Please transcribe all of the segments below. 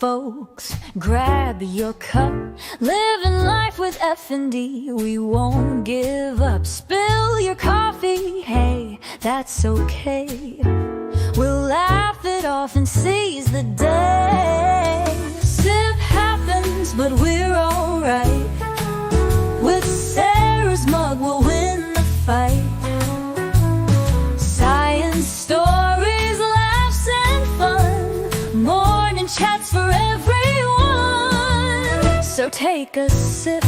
folks, grab your cup. Living life with F&D, we won't give up. Spill your coffee, hey, that's okay. We'll laugh it off and seize the day. Sip happens, but we're alright. With Sarah's mug, we'll win the fight. Science stories, laughs and fun. Morning chats for everyone. So take a sip,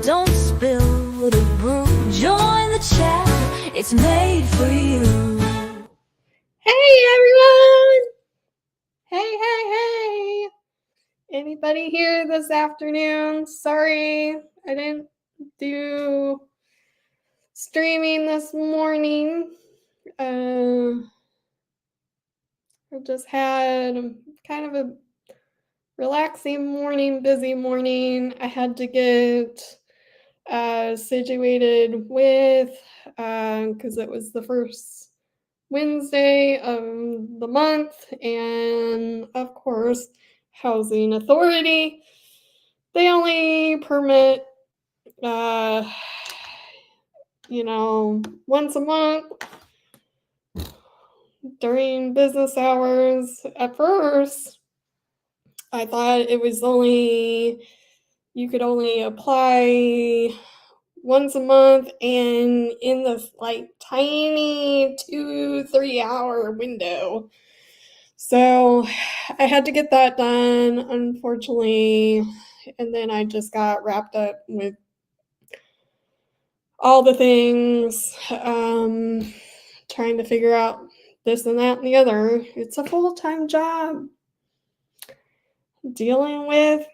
don't spill the brew. Join the chat, it's made for you. Hey everyone! Hey! Anybody here this afternoon? Sorry, I didn't do streaming this morning. I just had kind of a relaxing morning, busy morning. I had to get situated with, because it was the first Wednesday of the month, and of course, Housing Authority, they only permit, once a month during business hours. At first, I thought it was you could only apply once a month and in this tiny 2-3 hour window. So I had to get that done, unfortunately, and then I just got wrapped up with all the things, trying to figure out this and that and the other. It's a full-time job dealing with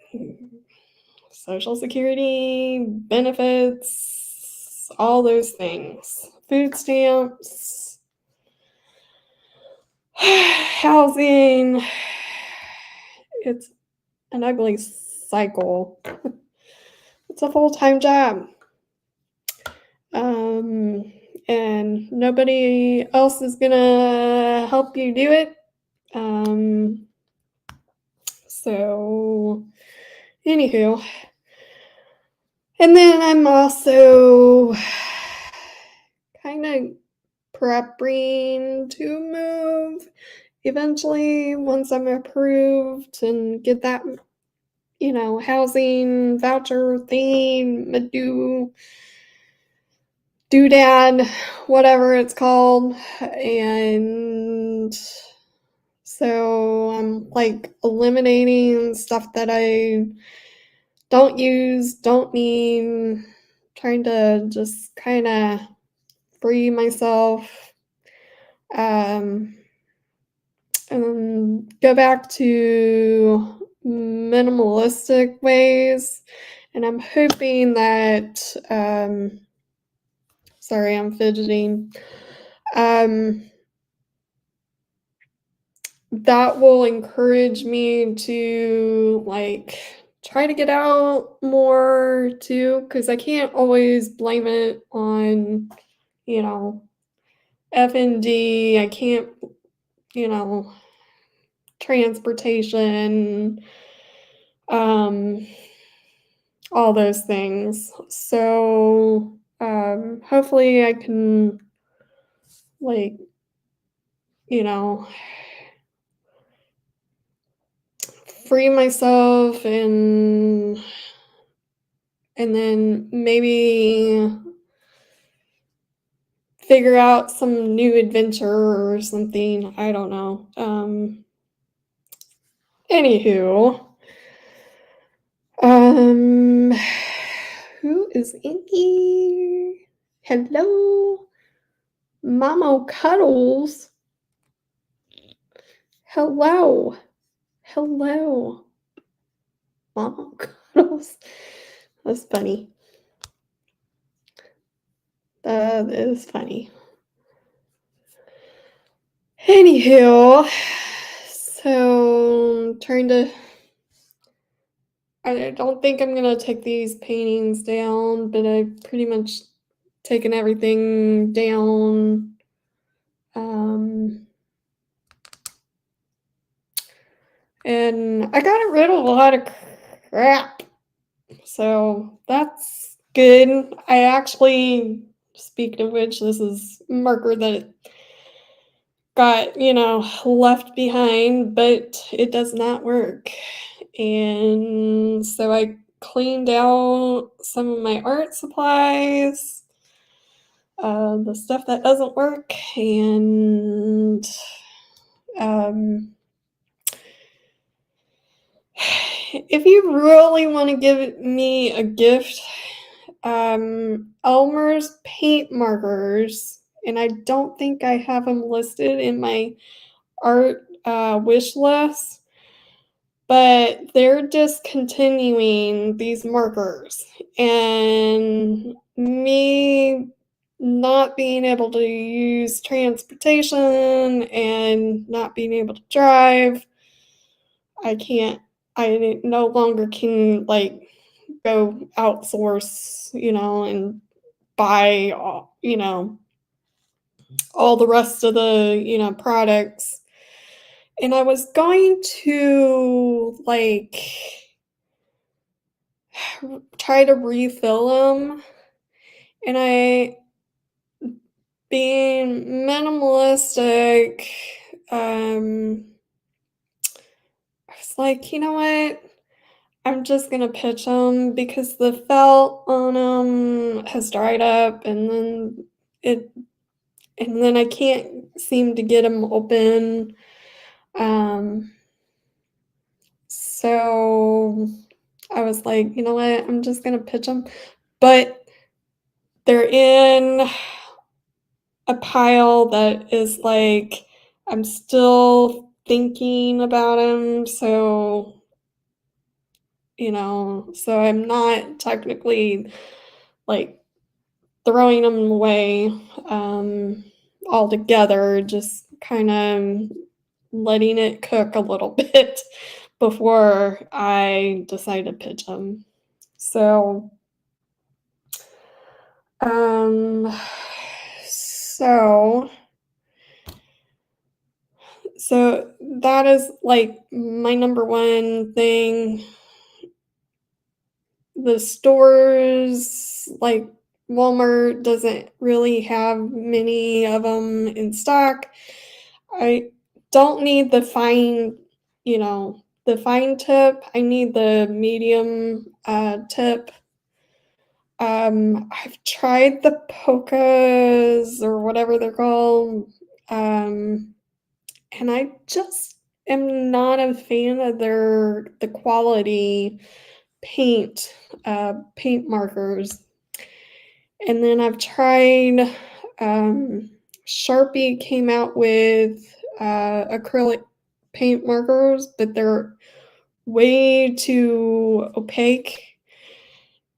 Social Security, benefits, all those things, food stamps, housing. It's an ugly cycle. It's a full-time job. And nobody else is gonna help you do it. So anywho, and then I'm also kind of prepping to move eventually once I'm approved and get that, housing voucher thing, doodad, whatever it's called. And so I'm eliminating stuff that I don't use, don't need, trying to just kind of free myself, and go back to minimalistic ways. And I'm hoping that, sorry, I'm fidgeting, that will encourage me to try to get out more too, because I can't always blame it on, F&D. I can't, transportation, all those things. So hopefully I can free myself and then maybe figure out some new adventure or something. I don't know. Anywho, who is in here? Hello, Mama Cuddles. Hello, Mama Cuddles. That's funny. That is funny. Anywho, so I'm trying to, I don't think I'm gonna take these paintings down, but I've pretty much taken everything down. and I got rid of a lot of crap. So that's good. I actually, speaking of which, this is a marker that got, left behind, but it does not work. And so I cleaned out some of my art supplies, the stuff that doesn't work, and if you really want to give me a gift, Elmer's paint markers, and I don't think I have them listed in my art wish list, but they're discontinuing these markers, and me not being able to use transportation and not being able to drive, I no longer can go outsource, and buy all the rest of the, products. And I was going to try to refill them, and being minimalistic, I was like, you know what? I'm just gonna pitch them because the felt on them has dried up, it and then I can't seem to get them open. So I was like, you know what? I'm just gonna pitch them, but they're in a pile that is I'm still thinking about them. So I'm not technically like throwing them away altogether, just kind of letting it cook a little bit before I decide to pitch them. So, um, so, so that is my number one thing. The stores, like Walmart, doesn't really have many of them in stock. I don't need the fine tip. I need the medium tip. I've tried the polkas or whatever they're called, and I just am not a fan of the quality paint markers. And then I've tried, Sharpie came out with acrylic paint markers, but they're way too opaque.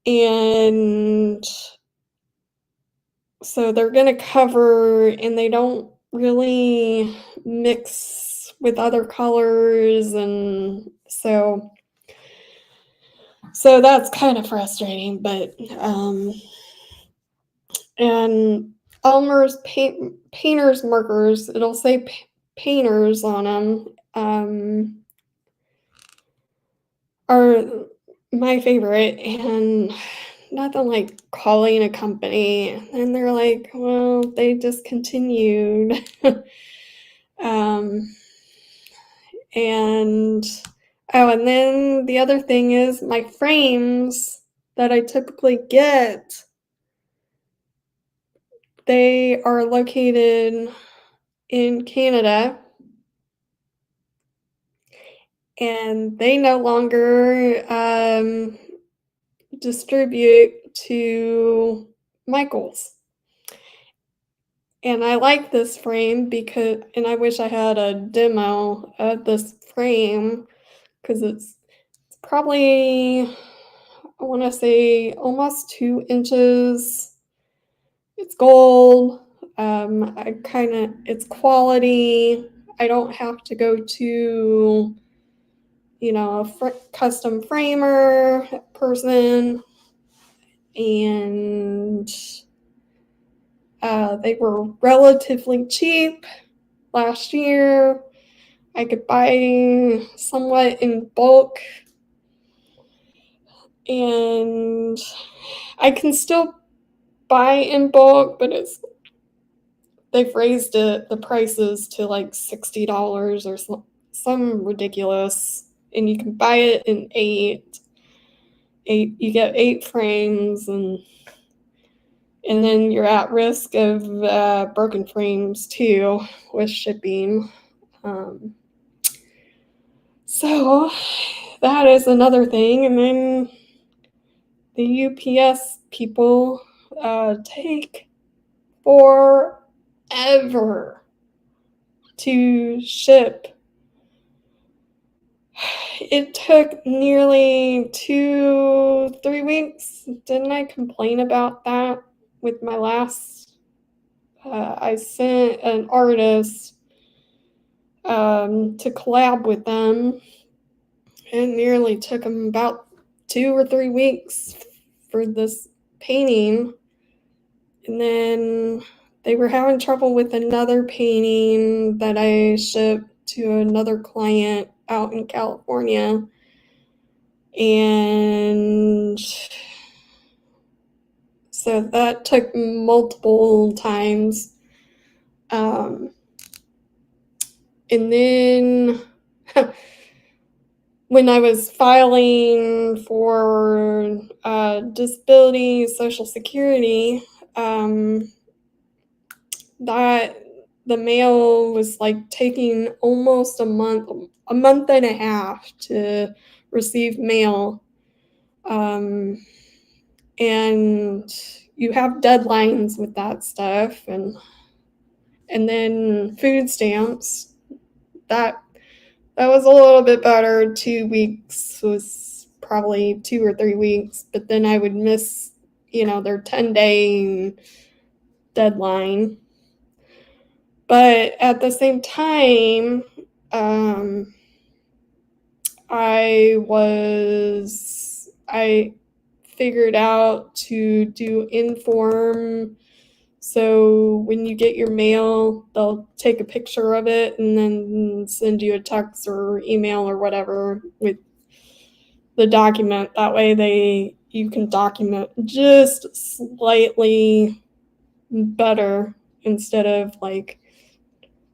And so they're going to cover, and they don't really mix with other colors. And so that's kind of frustrating, but and Elmer's painter's markers, it'll say painters on them, are my favorite, and nothing like calling a company and they're like, well, they discontinued. um, and and then the other thing is my frames that I typically get, they are located in Canada, and they no longer distribute to Michael's. And I like this frame and I wish I had a demo of this frame because it's probably, I want to say, almost 2 inches. It's gold. It's quality. I don't have to go to, a custom framer person. And they were relatively cheap last year. I could buy somewhat in bulk, and I can still buy in bulk, but they've raised the prices to like $60 or some ridiculous, and you can buy it in eight. You get 8 frames, and then you're at risk of broken frames too with shipping. So that is another thing. And then the UPS people take forever to ship. It took nearly 2-3 weeks. Didn't I complain about that with my last? I sent an artist to collab with them. It nearly took them about 2 or 3 weeks for this painting. And then they were having trouble with another painting that I shipped to another client out in California. And so that took multiple times. And then when I was filing for disability, Social Security, that the mail was like taking almost a month and a half to receive mail. And you have deadlines with that stuff, and then food stamps. That was a little bit better. 2 weeks was probably 2 or 3 weeks, but then I would miss, their 10-day deadline. But at the same time, I figured out to do Inform. So when you get your mail, they'll take a picture of it and then send you a text or email or whatever with the document. That way you can document just slightly better instead of like,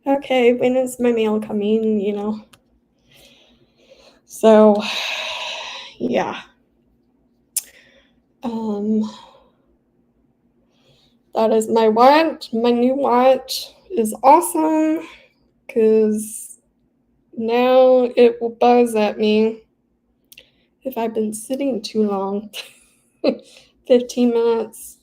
okay, when is my mail coming, So, yeah. That is my watch. My new watch is awesome because now it will buzz at me if I've been sitting too long. 15 minutes.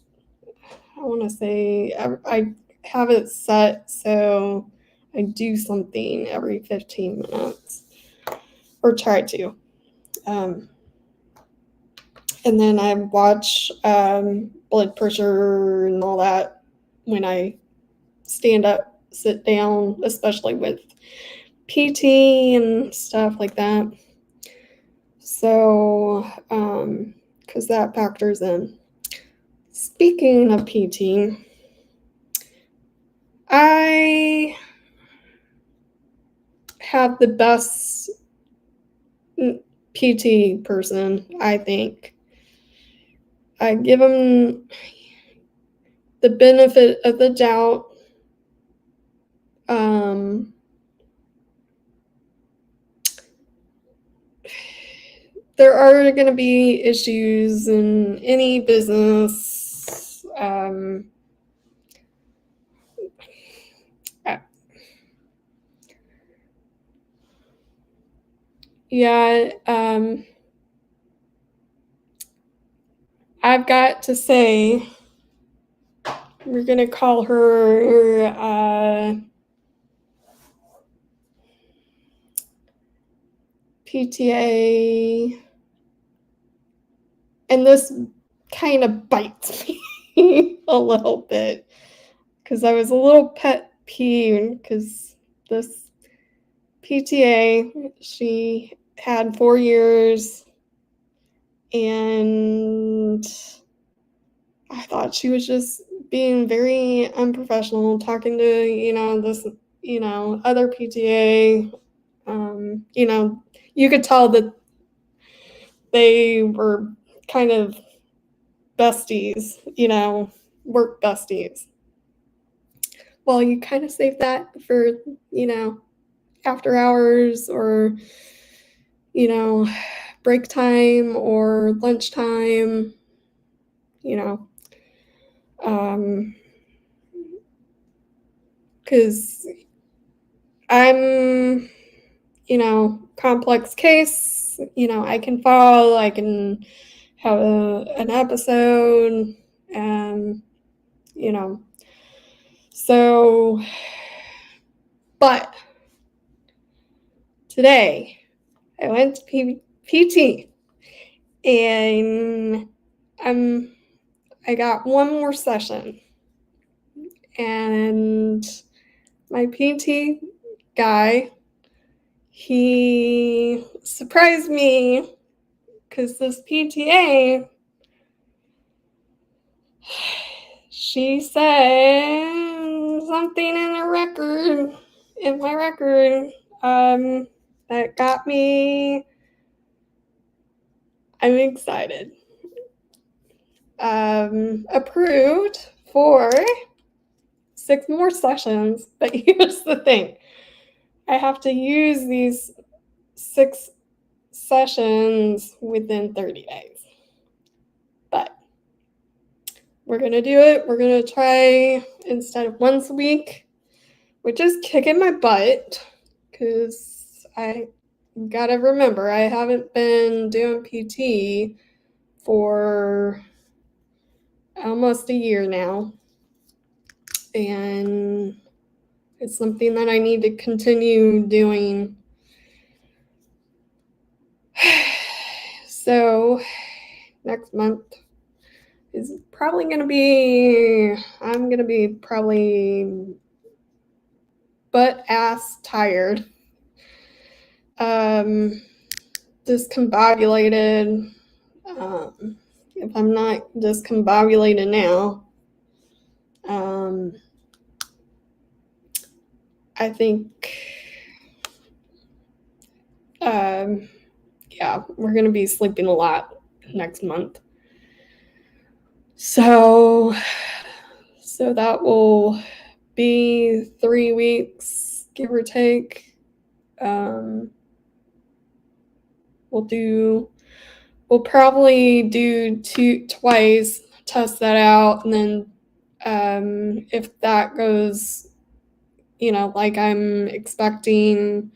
I want to say I have it set so I do something every 15 minutes, or try to. And then I watch blood pressure and all that when I stand up, sit down, especially with PT and stuff like that. So, because that factors in. Speaking of PT, I have the best PT person, I think. I give them the benefit of the doubt. There are going to be issues in any business. I've got to say, we're going to call her PTA, and this kind of bites me a little bit because I was a little pet peeved because this PTA, she had 4 years, and I thought she was just being very unprofessional, talking to, this, other PTA You could tell that they were kind of besties, work besties. Well, you kind of save that for, after hours or, break time or lunchtime, because I'm, complex case, I can fall, I can have an episode, and, so, but today I went to PT and I got one more session, and my PT guy, he surprised me because this PTA, she said something in my record, that got me, I'm excited. Approved for 6 more sessions, but here's the thing. I have to use these 6 sessions within 30 days. But we're going to do it. We're going to try instead of once a week, which is kicking my butt because I got to remember I haven't been doing PT for almost a year now. And it's something that I need to continue doing. So next month is probably going to be, I'm going to be probably butt-ass tired. Discombobulated. If I'm not discombobulated now, I think, we're going to be sleeping a lot next month. So that will be 3 weeks, give or take. We'll probably do twice, test that out, and then if that goes, like I'm expecting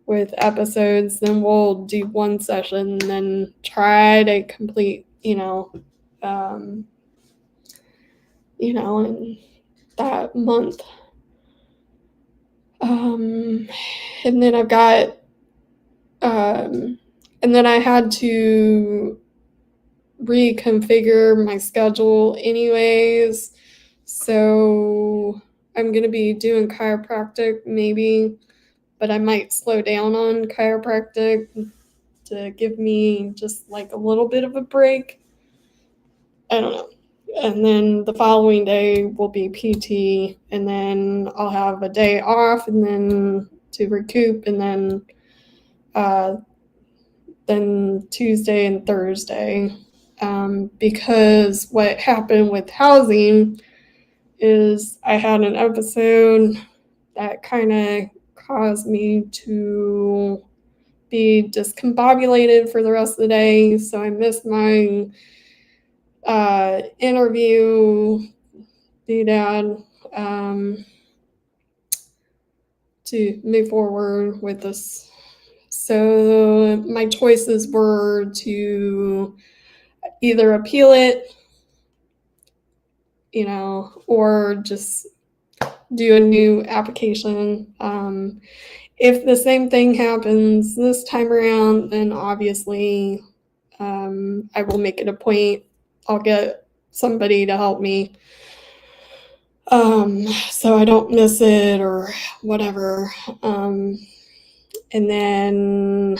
with episodes, then we'll do 1 session and then try to complete, in that month. And then I've got, and then I had to reconfigure my schedule anyways. So I'm going to be doing chiropractic maybe, but I might slow down on chiropractic to give me just like a little bit of a break. I don't know. And then the following day will be PT, and then I'll have a day off and then to recoup, and then Tuesday and Thursday. Because what happened with housing is I had an episode that kind of caused me to be discombobulated for the rest of the day. So I missed my interview, doodad, to move forward with this. So my choices were to either appeal it, or just do a new application. If the same thing happens this time around, then obviously I will make it a point. I'll get somebody to help me so I don't miss it or whatever. And then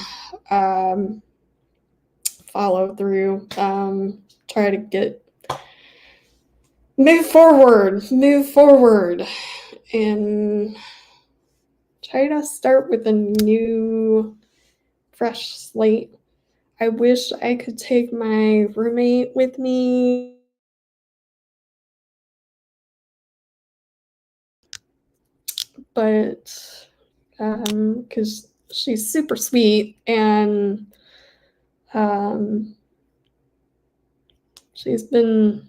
follow through, try to move forward and try to start with a new, fresh slate. I wish I could take my roommate with me. But because she's super sweet and she's been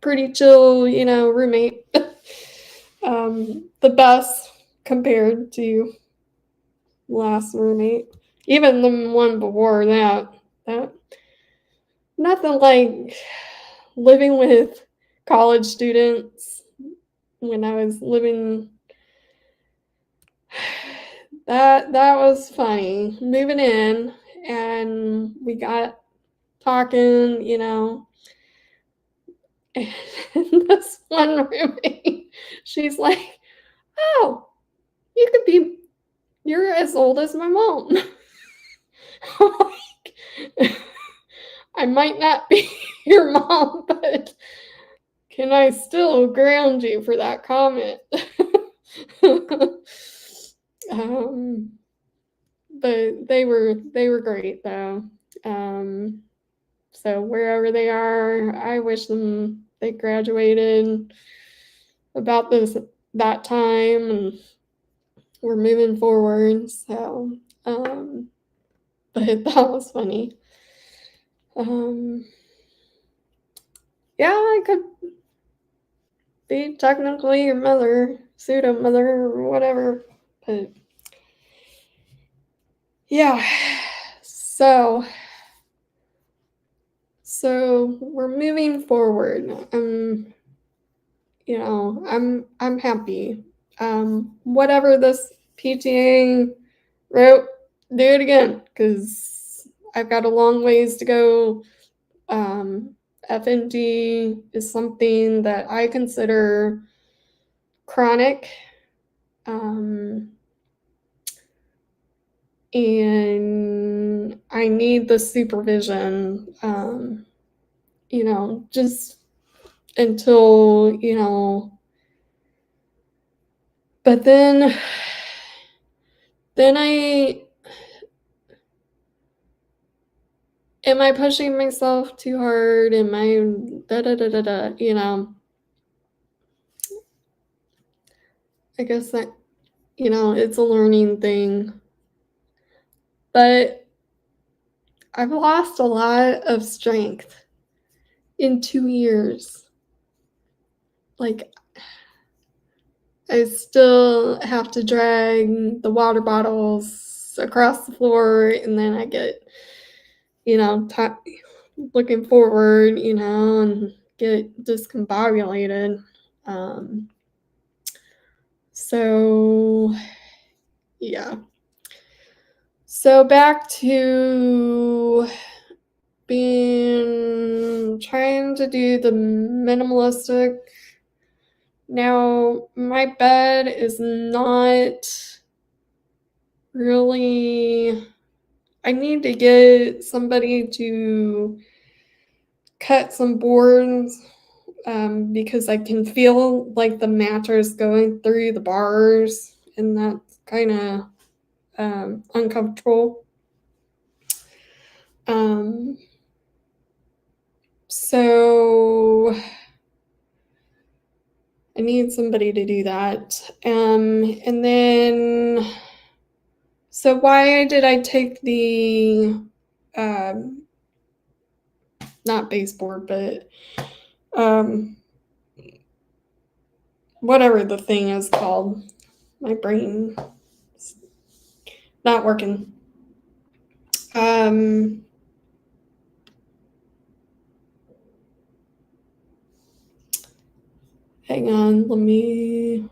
pretty chill, roommate. The best compared to last roommate. Even the one before that. Nothing like living with college students when I was living. That was funny. Moving in and we got talking, and this one roommate, she's like, "Oh, you're as old as my mom." I'm like, I might not be your mom, but can I still ground you for that comment? But they were great though. So wherever they are, I wish them they graduated about that time, and we're moving forward. So, but that was funny. Yeah, I could be technically your mother, pseudo mother, or whatever, but yeah. So we're moving forward. I'm happy. Whatever this PTA wrote, do it again, because I've got a long ways to go. FND is something that I consider chronic, and I need the supervision, just until, but then am I pushing myself too hard? Am I I guess that, it's a learning thing. But I've lost a lot of strength in 2 years. Like, I still have to drag the water bottles across the floor, and then I get, looking forward, and get discombobulated. So, yeah. So back to trying to do the minimalistic. Now, my bed is not really. I need to get somebody to cut some boards, because I can feel like the mattress going through the bars, and that's kind of uncomfortable. So I need somebody to do that. And then, so why did I take the, not baseboard, but whatever the thing is called? My brain is not working. Hang on, let me.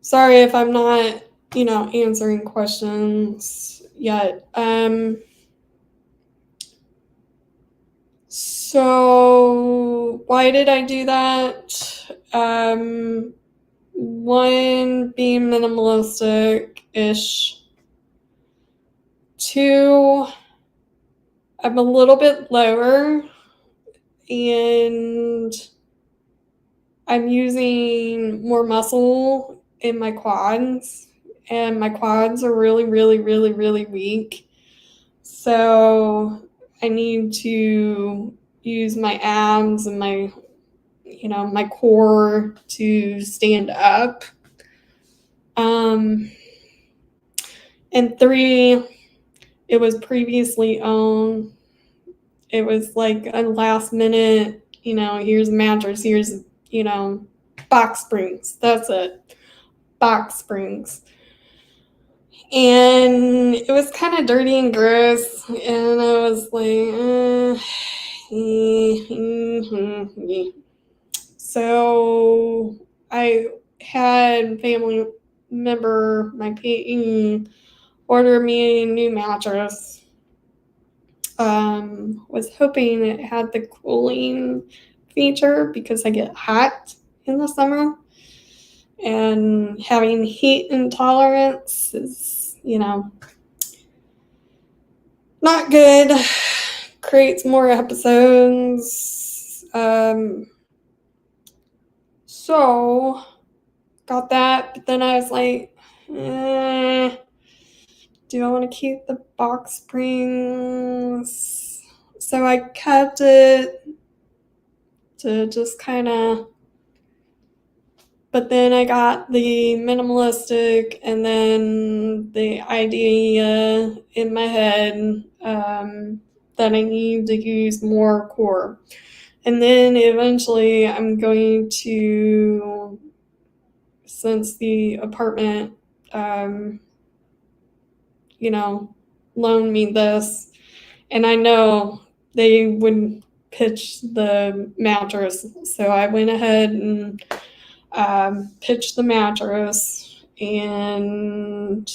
Sorry if I'm not, answering questions yet. So why did I do that? One, being minimalistic-ish. Two, I'm a little bit lower and I'm using more muscle in my quads, and my quads are really, really, really, really weak. So I need to use my abs and my core to stand up. And 3, it was previously owned. It was like a last minute, here's a mattress, here's, box springs. That's it. Box springs. And it was kind of dirty and gross. And I was like, So I had family member, my PE, order me a new mattress. Was hoping it had the cooling feature because I get hot in the summer, and having heat intolerance is, not good. Creates more episodes. So got that, but then I was like, do I want to keep the box springs? So I kept it to just kind of, but then I got the minimalistic, and then the idea in my head that I need to use more core. And then eventually I'm going to, since the apartment, loan me this, and I know they would pitch the mattress. So I went ahead and pitched the mattress and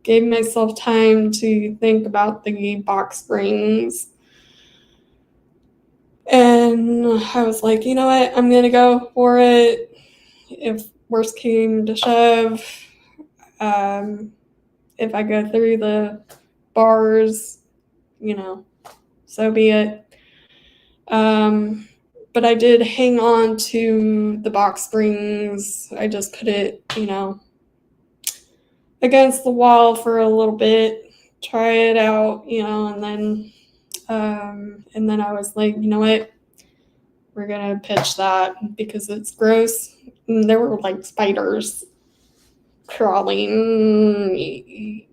gave myself time to think about the box springs. And I was like, you know what, I'm going to go for it. If worst came to shove, if I go through the bars, so be it. But I did hang on to the box springs. I just put it, against the wall for a little bit, try it out, and then I was like, you know what, we're gonna pitch that because it's gross. And there were like spiders crawling.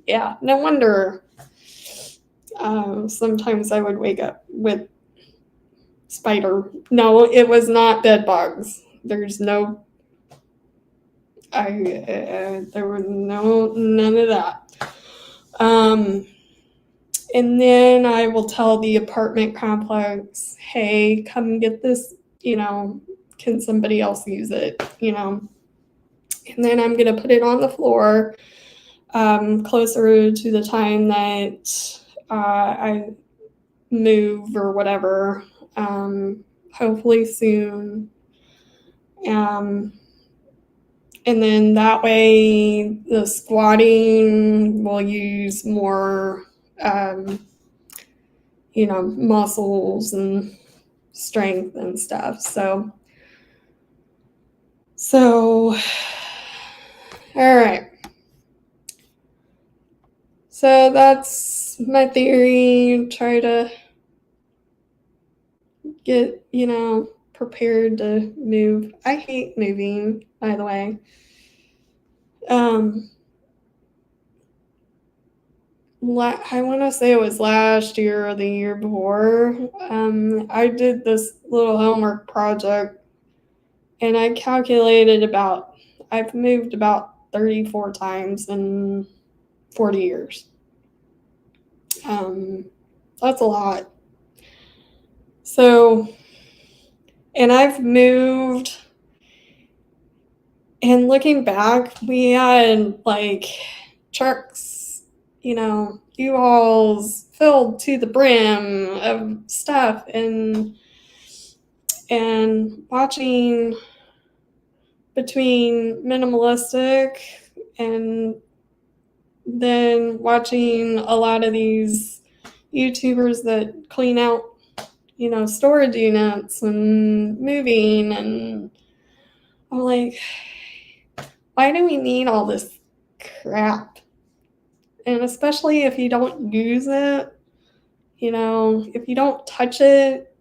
Yeah, no wonder. Sometimes I would wake up with spider. No, it was not bed bugs. There's no. There was none of that. And then I will tell the apartment complex, hey, come get this. Can somebody else use it? And then I'm gonna put it on the floor. Closer to the time that I move or whatever, hopefully soon. And then that way the squatting will use more, muscles and strength and stuff. So, all right. So that's my theory. Try to get, prepared to move. I hate moving, by the way. I want to say it was last year or the year before. I did this little homework project, and I calculated I've moved about 34 times in 40 years. That's a lot. So, and I've moved, and looking back, we had like trucks, U-Hauls filled to the brim of stuff, and watching between minimalistic and then watching a lot of these YouTubers that clean out, storage units and moving, and I'm like, why do we need all this crap? And especially if you don't use it, if you don't touch it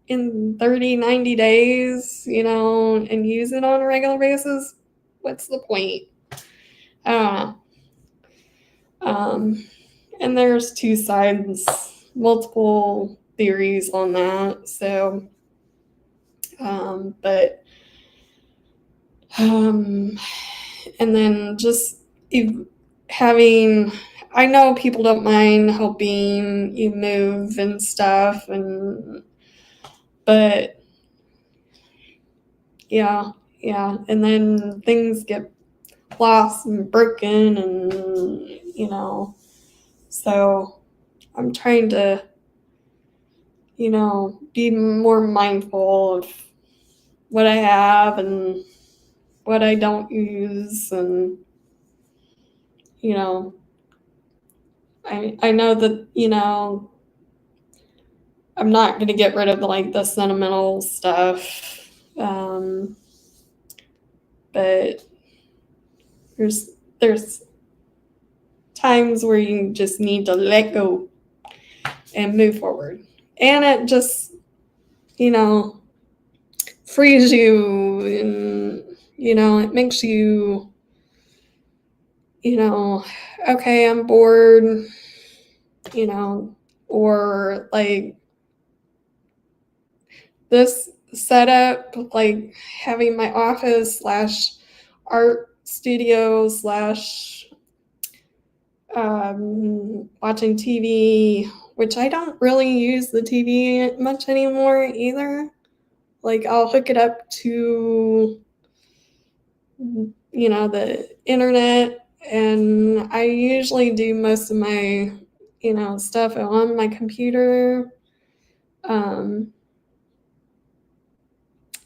in 30, 90 days, and use it on a regular basis, what's the point? I don't know. And there's two sides, multiple theories on that. So, and then just having, I know people don't mind helping you move and stuff, but yeah, and then things get lost and broken, and so I'm trying to be more mindful of what I have and what I don't use, and I know that I'm not going to get rid of the sentimental stuff, but there's times where you just need to let go and move forward, and it just frees you, and it makes you okay, I'm bored, or this setup, having my office / art studio / watching TV, which I don't really use the TV much anymore either. I'll hook it up to the internet, and I usually do most of my stuff on my computer.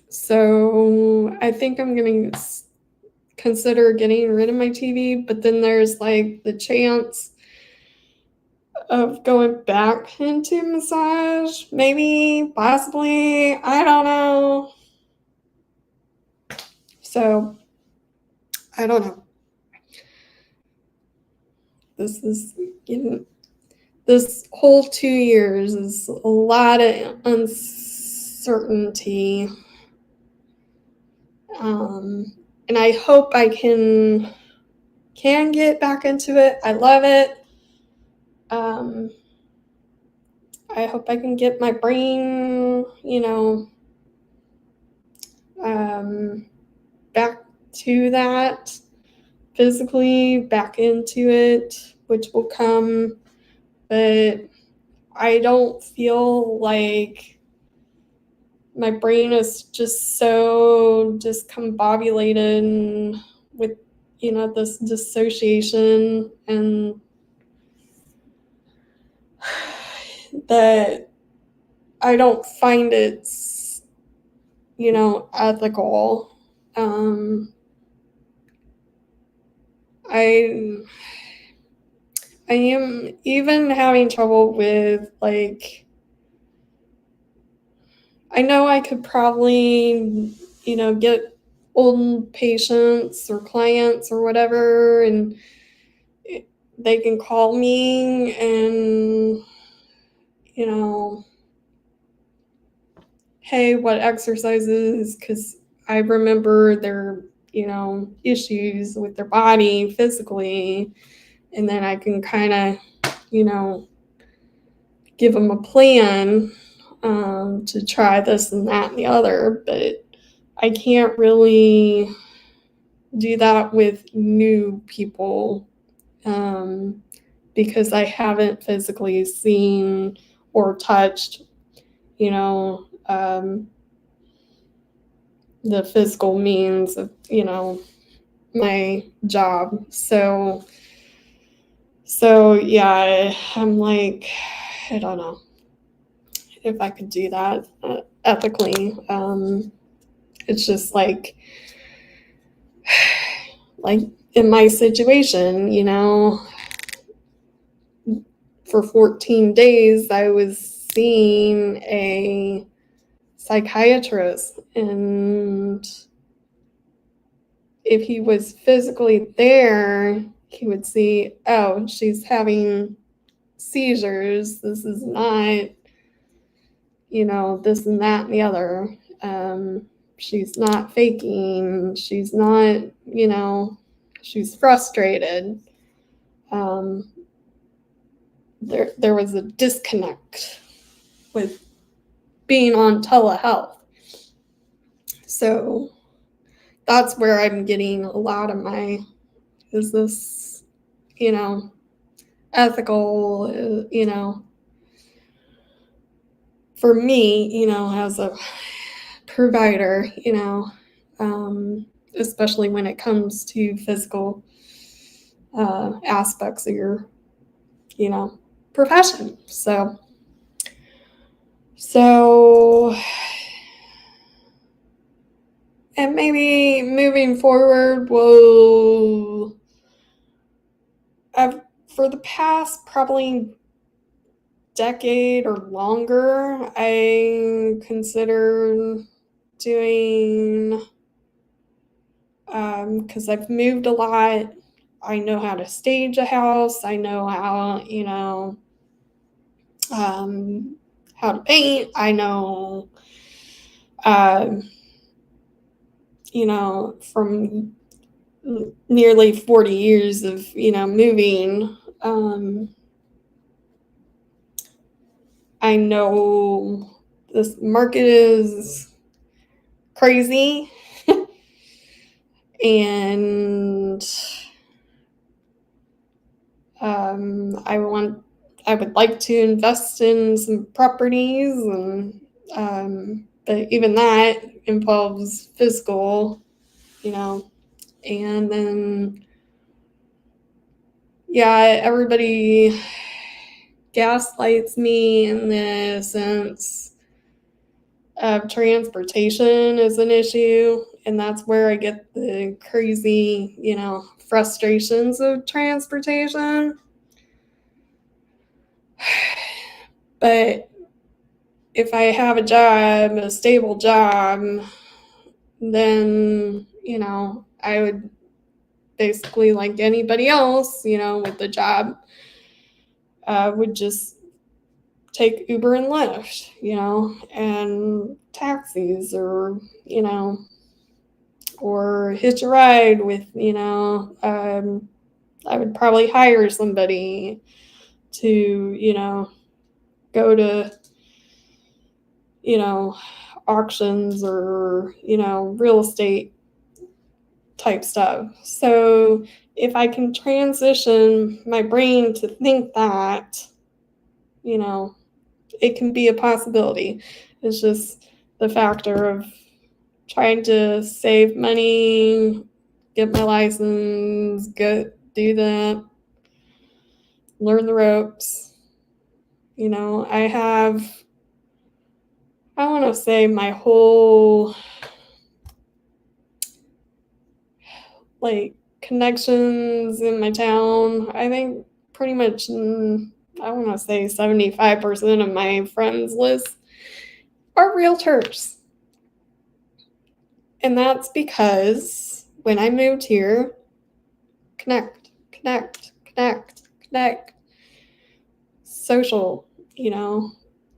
So I think I'm going to consider getting rid of my TV, but then there's the chance of going back into massage, maybe, possibly, I don't know. So I don't know. This whole 2 years is a lot of uncertainty. And I hope I can get back into it. I love it. I hope I can get my brain, back to that, physically back into it, which will come, but I don't feel like my brain is just so discombobulated with this dissociation, and that I don't find it's ethical. I am even having trouble with I know I could probably get old patients or clients or whatever, and they can call me and hey, what exercises, because I remember their issues with their body physically, and then I can kind of give them a plan to try this and that and the other, but I can't really do that with new people because I haven't physically seen or touched the physical means of my job. So yeah, I'm like, I don't know if I could do that ethically. It's just like in my situation, for 14 days I was seeing a psychiatrist, and if he was physically there, he would see, oh, she's having seizures. This is not, this and that and the other. She's not faking. She's not, she's frustrated. There was a disconnect with being on telehealth. So that's where I'm getting a lot of my, is this, ethical, for me, as a provider, especially when it comes to physical aspects of your, profession. So, and maybe moving forward, for the past probably decade or longer, I consider doing, because I've moved a lot. I know how to stage a house. I know how, how to paint. I know, from nearly 40 years of, moving, I know this market is crazy, and I would like to invest in some properties, and but even that involves physical, and then everybody gaslights me in the sense of transportation is an issue, and that's where I get the crazy, frustrations of transportation. But if I have a stable job, then, I would basically, like anybody else, with the job, would just take Uber and Lyft, and taxis, or, or hitch a ride with, I would probably hire somebody to, go to, auctions or, real estate type stuff. So if I can transition my brain to think that, it can be a possibility. It's just the factor of trying to save money, get my license, do that, learn the ropes. I want to say my whole, connections in my town. I think pretty much, I want to say 75% of my friends list are realtors. And that's because when I moved here, connect, social,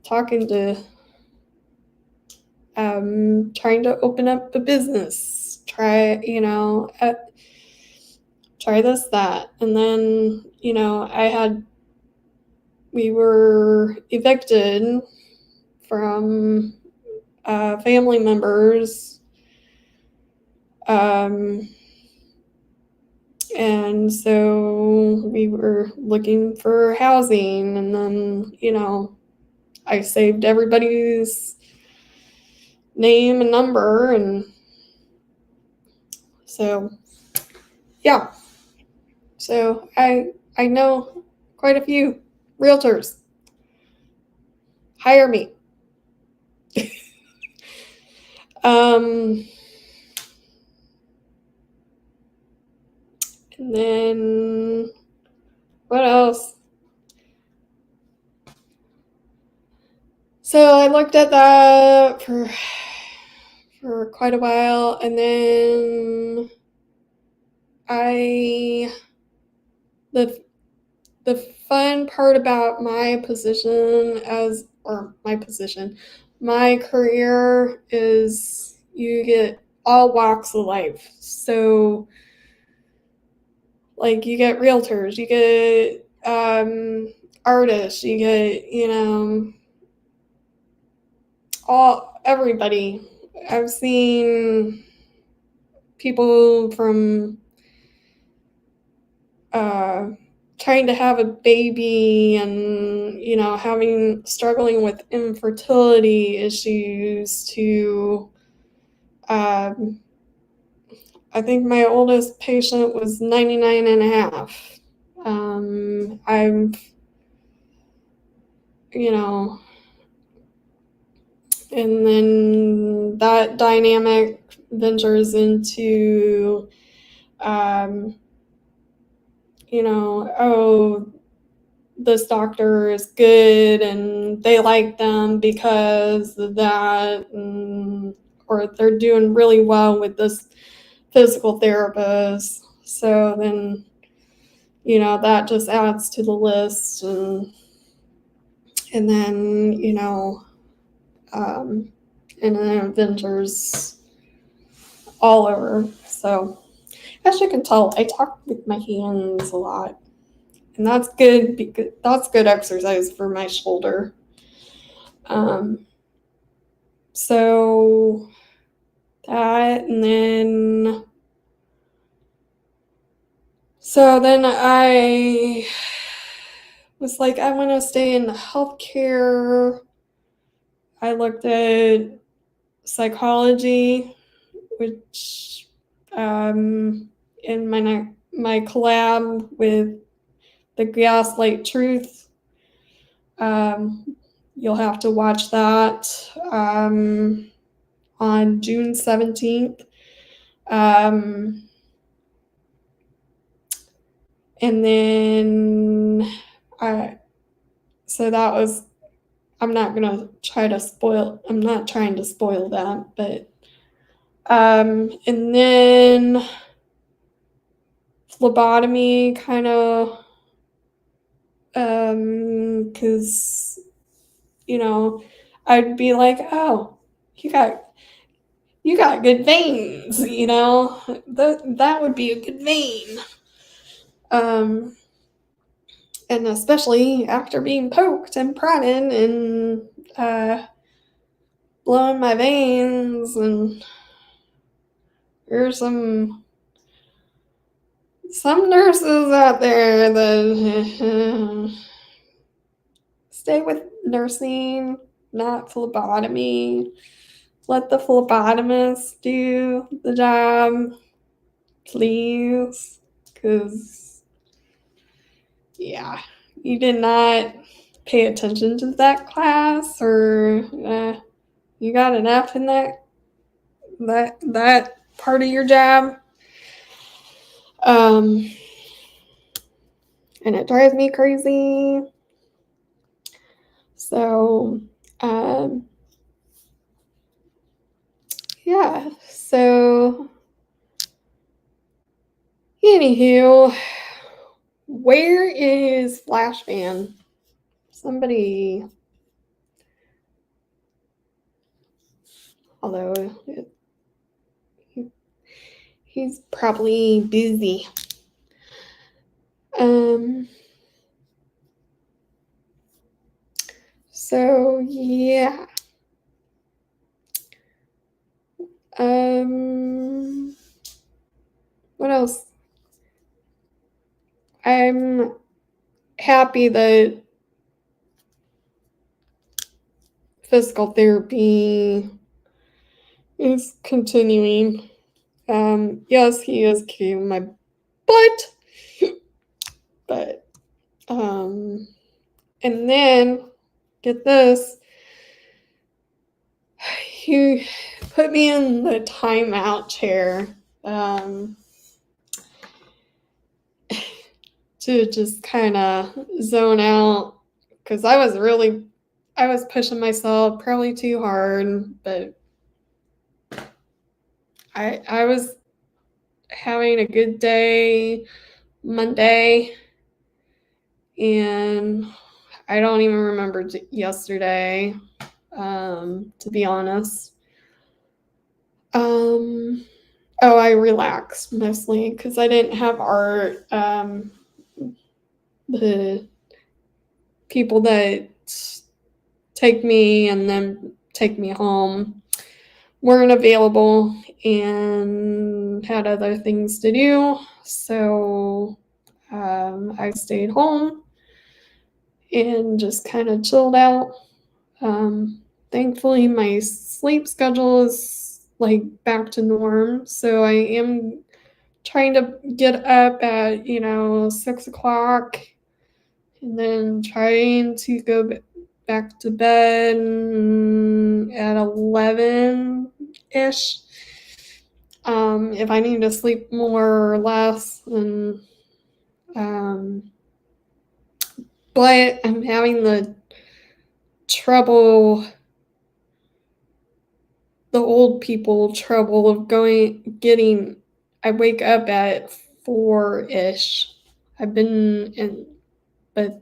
talking to, trying to open up a business, try this, that. And then, we were evicted from family members. And so we were looking for housing, and then, I saved everybody's name and number, and so, yeah. So I know quite a few realtors. Hire me. And then what else? So I looked at that for quite a while, and then the fun part about my career is you get all walks of life. So like you get realtors, you get artists, you get everybody. I've seen people from trying to have a baby and struggling with infertility issues to I think my oldest patient was 99 and a half. I'm and then that dynamic ventures into oh, this doctor is good and they like them because of that, or they're doing really well with this physical therapist. So then, that just adds to the list, and then, and then adventures all over. So as you can tell, I talk with my hands a lot. And that's good because that's good exercise for my shoulder. So that, and then I was like, I want to stay in healthcare. I looked at psychology, which in my collab with the Gaslight Truth. You'll have to watch that on June 17th. And then so that was, I'm not trying to spoil that, but and then phlebotomy kind of, because I'd be like, oh, you got good veins, that would be a good vein. And especially after being poked and prodded and blowing my veins, and there's some nurses out there that stay with nursing, not phlebotomy. Let the phlebotomist do the job, please, because you did not pay attention to that class, or you got an F in that part of your job. And it drives me crazy. So, so anywho, where is Flashman? Somebody, although he's probably busy. So yeah. What else? I'm happy that physical therapy is continuing. Yes, he is kicking my butt, but and then get this, he put me in the timeout chair to just kind of zone out, because I was really I was pushing myself probably too hard, but I was having a good day Monday, and I don't even remember yesterday, to be honest. I relaxed mostly because I didn't have art. The people that take me and then take me home weren't available and had other things to do. So I stayed home and just kind of chilled out. Thankfully, my sleep schedule is like back to norm. So I am trying to get up at 6 o'clock and then trying to go back to bed at 11-ish. If I need to sleep more or less, then but I'm having the old people trouble of I wake up at 4-ish. But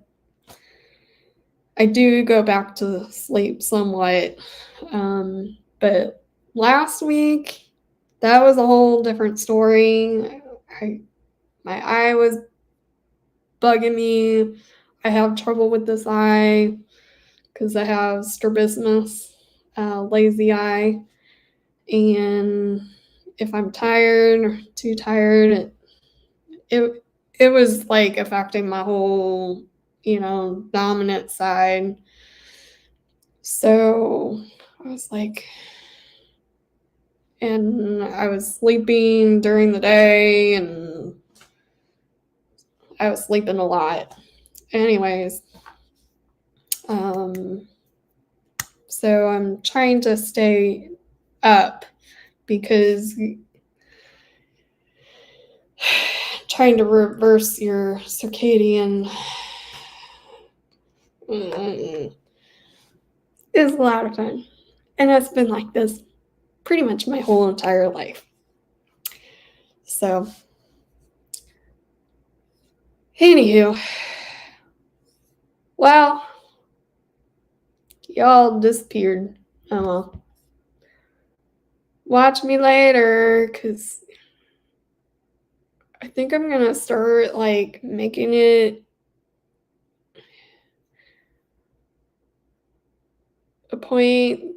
I do go back to sleep somewhat. But last week, that was a whole different story. My eye was bugging me. I have trouble with this eye because I have strabismus, lazy eye. And if I'm tired or too tired, it was like affecting my whole, dominant side. So I was like, and I was sleeping during the day and I was sleeping a lot. Anyways, so I'm trying to stay up because trying to reverse your circadian is a lot of fun. And it's been like this pretty much my whole entire life. So, anywho, well, y'all disappeared. Oh well. Watch me later, because I think I'm going to start, making it a point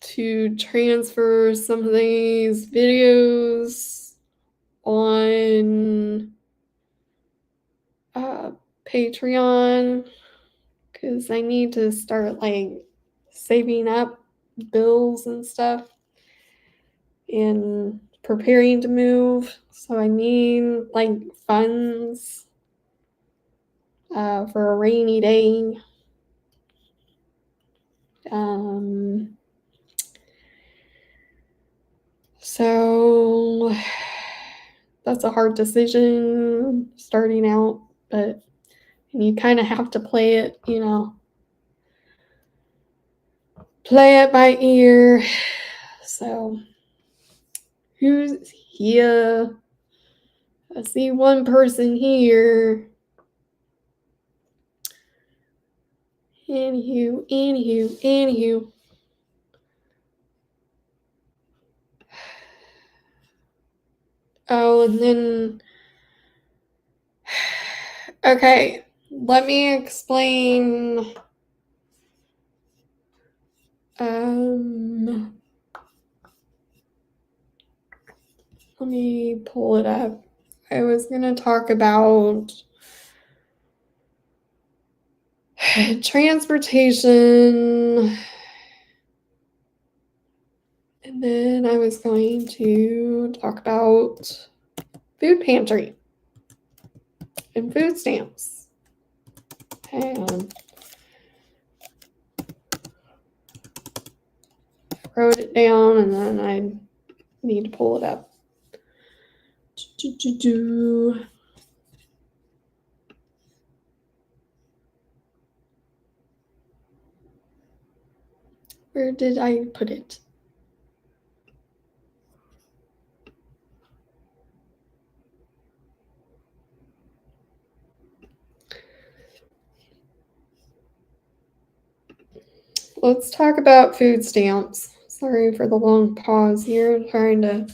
to transfer some of these videos on Patreon, because I need to start saving up bills and stuff and preparing to move. So I need funds for a rainy day. So that's a hard decision starting out, but you kind of have to play it, play it by ear. So who's here? I see one person here. Anywho. Oh, and then, okay, let me explain. Let me pull it up. I was going to talk about transportation, and then I was going to talk about food pantry and food stamps. Hang on. Wrote it down and then I need to pull it up. Where did I put it? Let's talk about food stamps. Sorry for the long pause here. I'm trying to.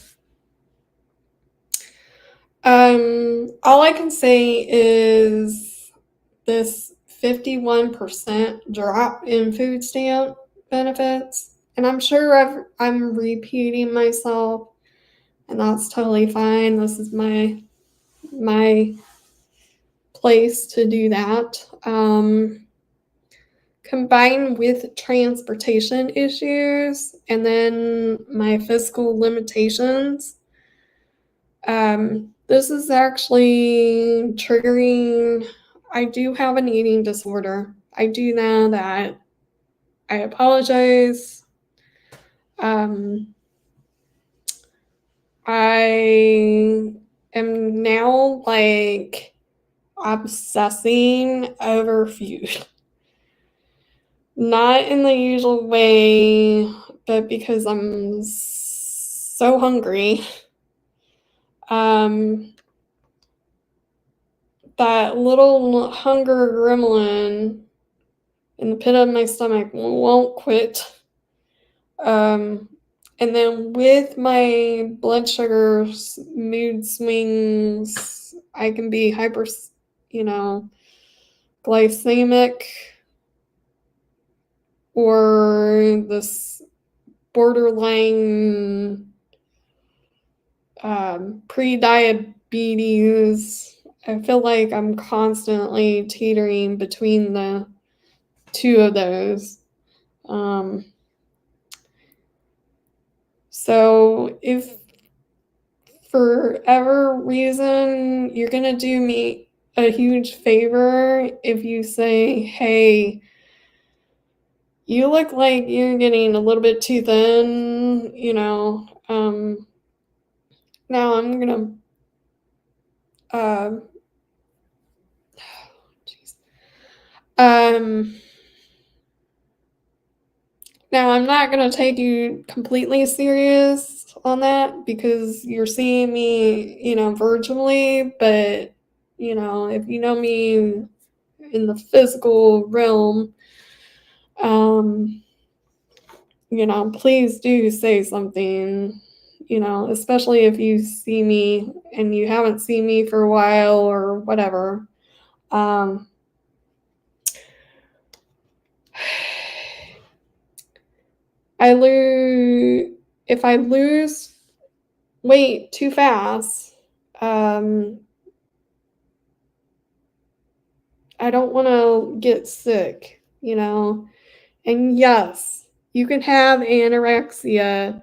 All I can say is this 51% drop in food stamp benefits, and I'm sure I'm repeating myself, and that's totally fine. This is my place to do that. Combined with transportation issues and then my physical limitations, this is actually triggering. I do have an eating disorder. I do know that. I apologize. I am now like obsessing over food. Not in the usual way, but because I'm so hungry. That little hunger gremlin in the pit of my stomach won't quit. And then with my blood sugars, mood swings, I can be glycemic, or this borderline pre-diabetes. I feel like I'm constantly teetering between the two of those. So if for ever reason you're going to do me a huge favor if you say, hey, you look like you're getting a little bit too thin, now I'm going to now I'm not going to take you completely serious on that because you're seeing me, virtually, but, if you know me in the physical realm, please do say something, especially if you see me and you haven't seen me for a while or whatever. If I lose weight too fast, I don't want to get sick, and yes, you can have anorexia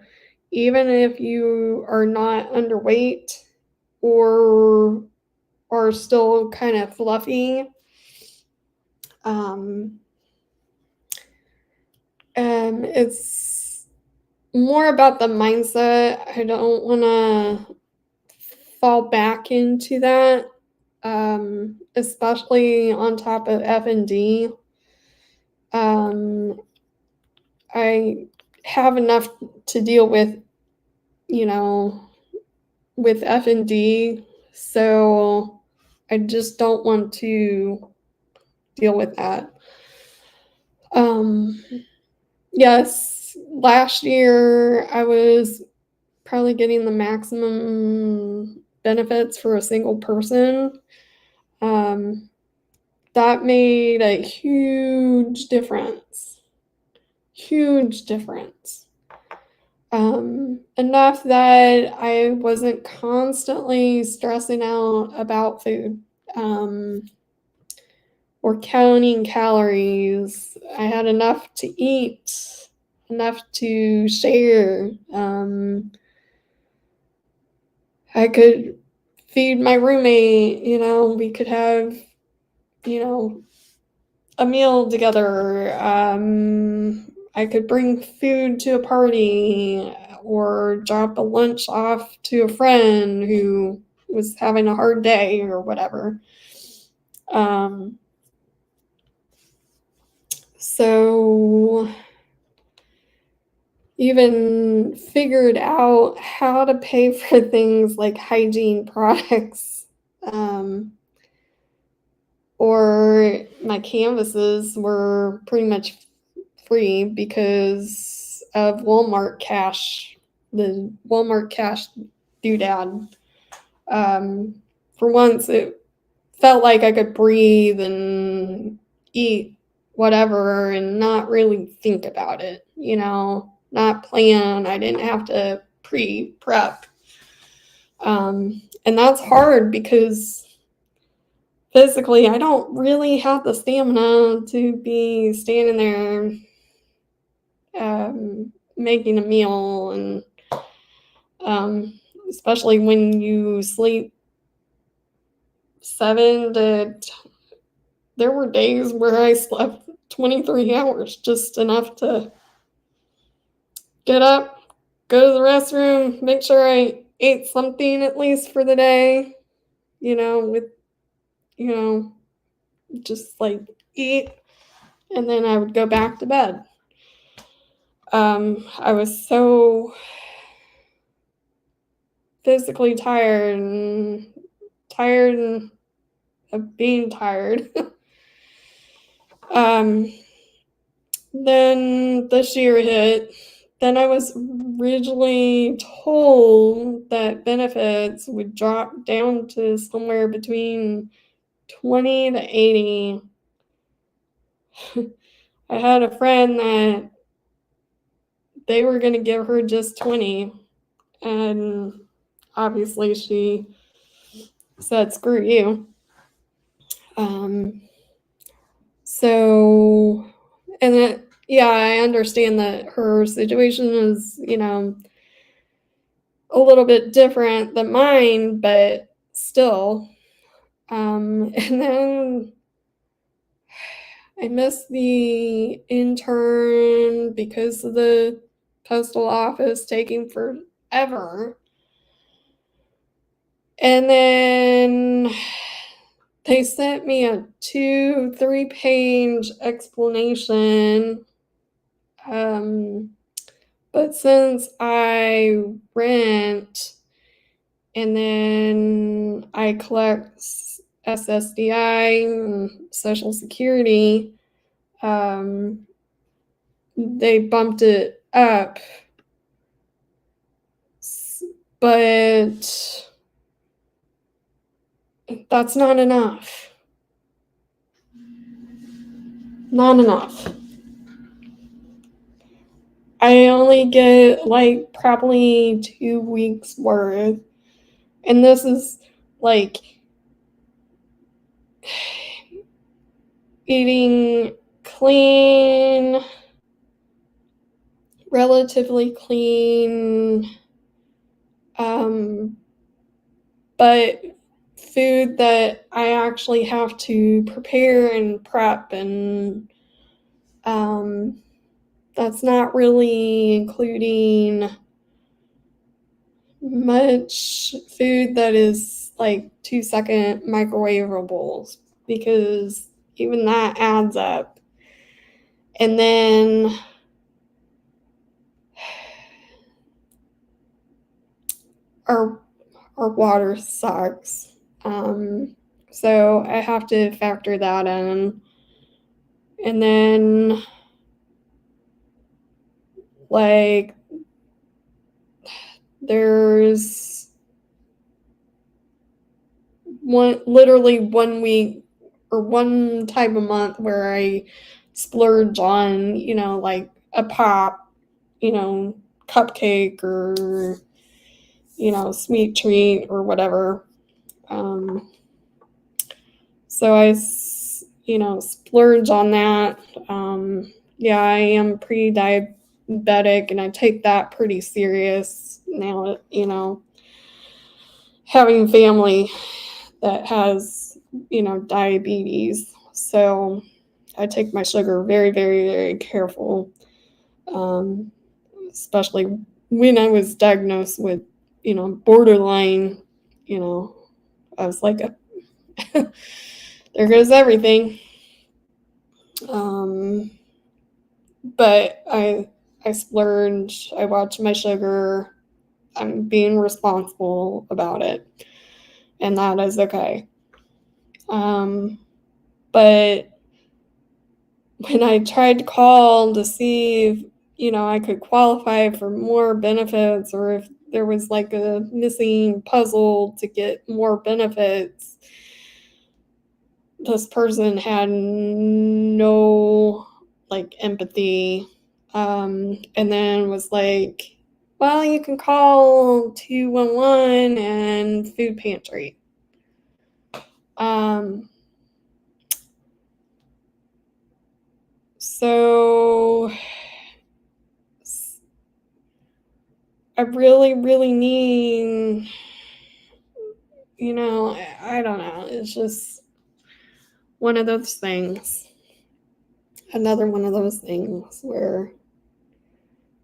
even if you are not underweight or are still kind of fluffy. It's more about the mindset. I don't want to fall back into that, especially on top of F&D. I have enough to deal with, with F&D, so I just don't want to deal with that. Yes, last year I was probably getting the maximum benefits for a single person. That made a huge difference. Huge difference. Enough that I wasn't constantly stressing out about food, or counting calories. I had enough to eat, enough to share. I could feed my roommate, we could have, a meal together. I could bring food to a party or drop a lunch off to a friend who was having a hard day or whatever. So even figured out how to pay for things like hygiene products. Or my canvases were pretty much free because of Walmart Cash, the Walmart Cash doodad. For once, it felt like I could breathe and eat whatever and not really think about it, not plan. I didn't have to prep. And that's hard because physically, I don't really have the stamina to be standing there making a meal, and especially when you sleep there were days where I slept 23 hours, just enough to get up, go to the restroom, make sure I ate something at least for the day, with, just like eat, and then I would go back to bed. I was so physically tired of being tired. Then this year hit. Then I was originally told that benefits would drop down to somewhere between 20 to 80. I had a friend that they were going to give her just 20, and obviously she said, screw you. So, and I understand that her situation is, a little bit different than mine, but still. And then I missed the intern because of the postal office taking forever. And then they sent me a 2-3 page explanation. But since I rent and then I collect SSDI and Social Security, they bumped it up. But that's not enough. Not enough. I only get like probably 2 weeks worth. And this is like eating clean, relatively clean, but food that I actually have to prepare and prep, and that's not really including much food that is like 2-second microwavables, because even that adds up. And then our water sucks. So I have to factor that in. And then like there's literally 1 week or one type of month where I splurge on, like a pop, cupcake, or, sweet treat or whatever. So I, splurge on that. I am pre-diabetic, and I take that pretty serious now, having family that has, diabetes. So I take my sugar very, very, very careful, especially when I was diagnosed with, borderline, I was like, there goes everything. But I I splurge, I watch my sugar, I'm being responsible about it, and that is okay. But when I tried to call to see if, I could qualify for more benefits, or if there was like a missing puzzle to get more benefits, this person had no like empathy, and then was like, well, you can call 211 and food pantry. So I really, really need, I don't know. It's just one of those things. Another one of those things where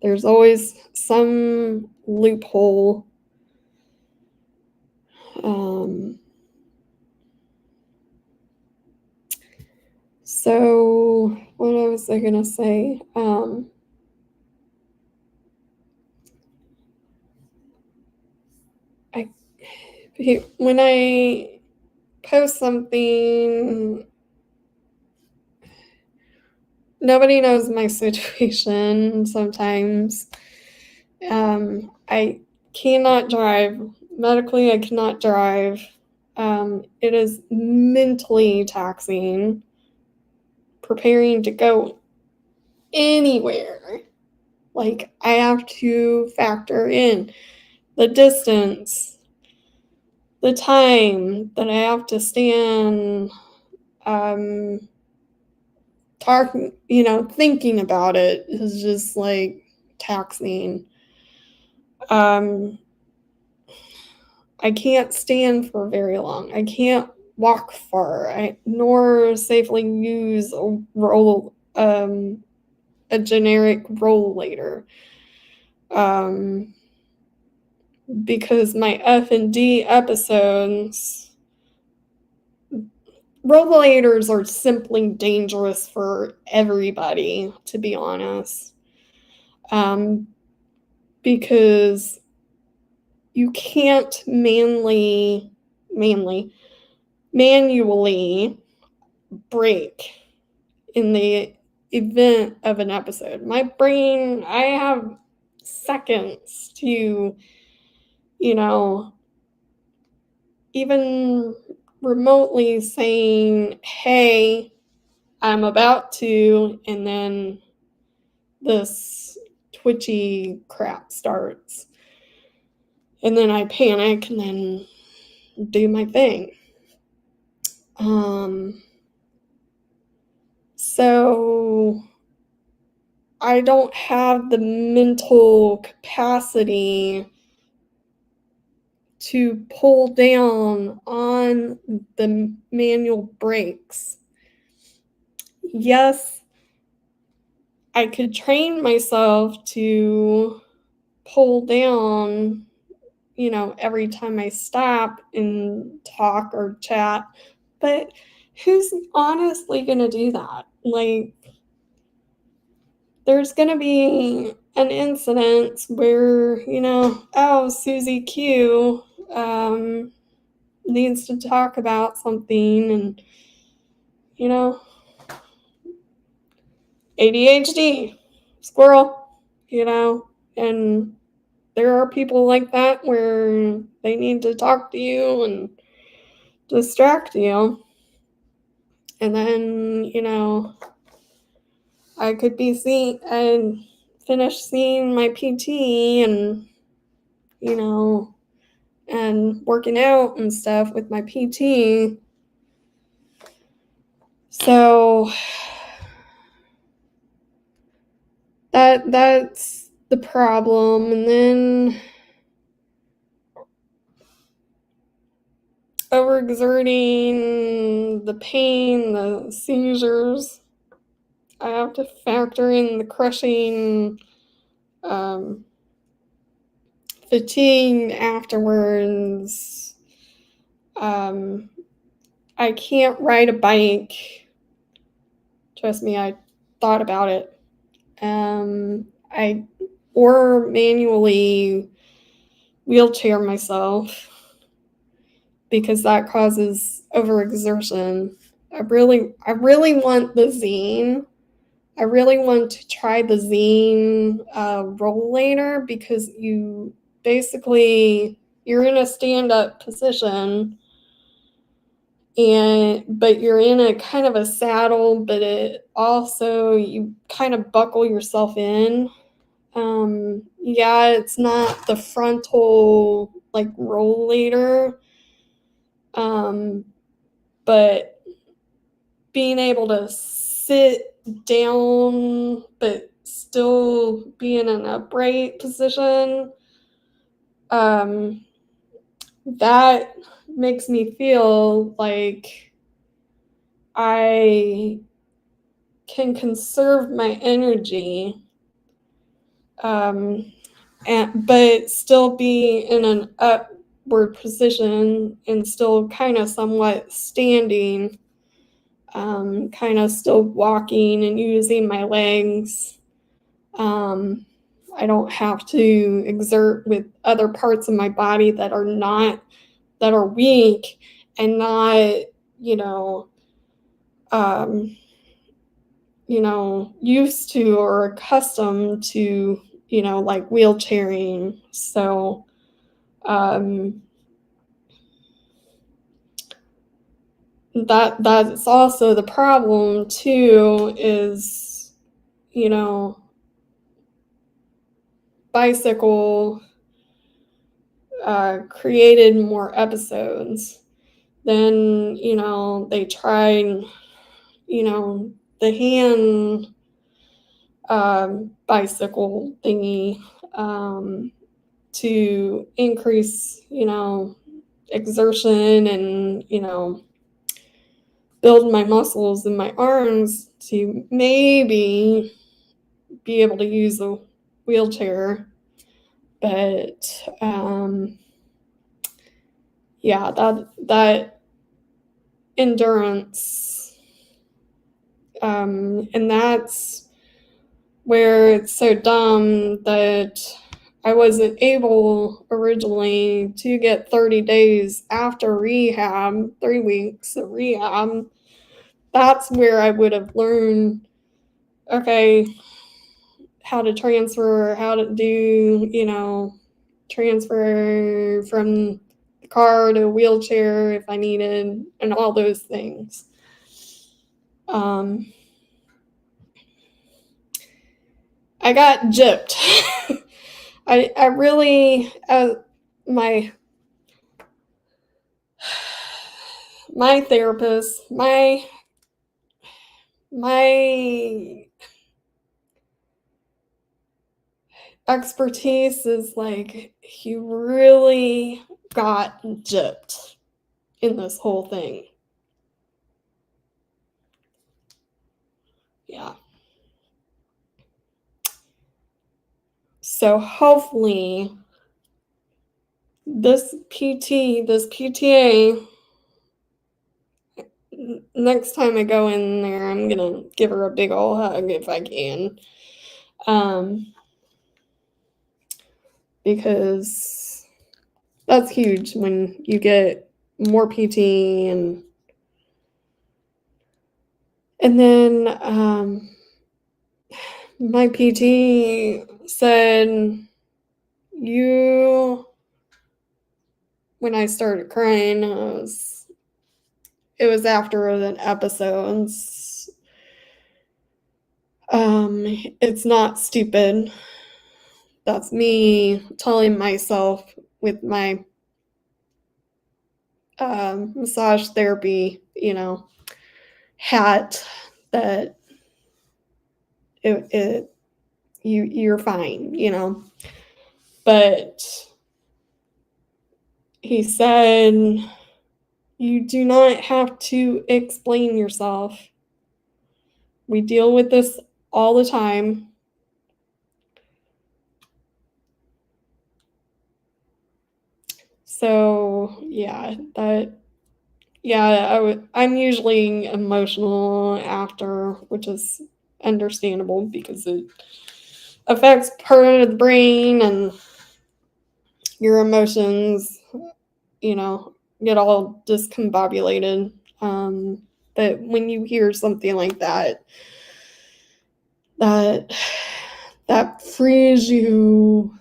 there's always some loophole. So what was I gonna say? When I post something, nobody knows my situation sometimes. I cannot drive. Medically, I cannot drive. It is mentally taxing preparing to go anywhere. Like, I have to factor in the distance, the time that I have to stand, thinking about it is just like taxing. I can't stand for very long. I can't walk far, nor safely use a generic rollator, because my F&D episodes, rollators are simply dangerous for everybody, to be honest, because you can't manually brake in the event of an episode. My brain, I have seconds to, even remotely saying, hey, I'm about to, and then this twitchy crap starts. And then I panic and then do my thing. So I don't have the mental capacity to pull down on the manual brakes. Yes, I could train myself to pull down, every time I stop and talk or chat, but who's honestly going to do that? Like, there's going to be an incident where, Susie Q needs to talk about something, and, ADHD, squirrel, and there are people like that where they need to talk to you and distract you. And then, I could be finish seeing my PT and, and working out and stuff with my PT. So that's the problem. And then overexerting, the pain, the seizures. I have to factor in the crushing, fatigue afterwards. I can't ride a bike. Trust me, I thought about it. or manually wheelchair myself, because that causes overexertion. I really want the zine. I really want to try the zine rollator, because you're in a stand-up position, but you're in a kind of a saddle, but you kind of buckle yourself in. It's not the frontal like rollator, but being able to sit down but still be in an upright position, that makes me feel like I can conserve my energy, but still be in an upward position and still kind of somewhat standing, kind of still walking and using my legs. I don't have to exert with other parts of my body that are weak and not, used to or accustomed to, like wheelchairing. So, that's also the problem too, is, bicycle created more episodes. Then, they tried, the hand bicycle thingy, to increase, exertion and, build my muscles in my arms to maybe be able to use a wheelchair. But that endurance, and that's where it's so dumb that I wasn't able originally to get 30 days after rehab, 3 weeks of rehab. That's where I would have learned, okay, how to transfer, how to do, transfer from the car to a wheelchair if I needed, and all those things. I got gypped. I really, my therapist, my expertise is like, he really got gypped in this whole thing. Yeah. So hopefully this PTA, next time I go in there, I'm gonna give her a big ol' hug if I can. Because that's huge when you get more PT, and then my PT said, when I started crying, it was after an episode. It's not stupid. That's me telling myself with my massage therapy, hat, that you're fine, But he said, you do not have to explain yourself. We deal with this all the time. So I'm usually emotional after, which is understandable because affects part of the brain, and your emotions, get all discombobulated. But when you hear something like that, that frees you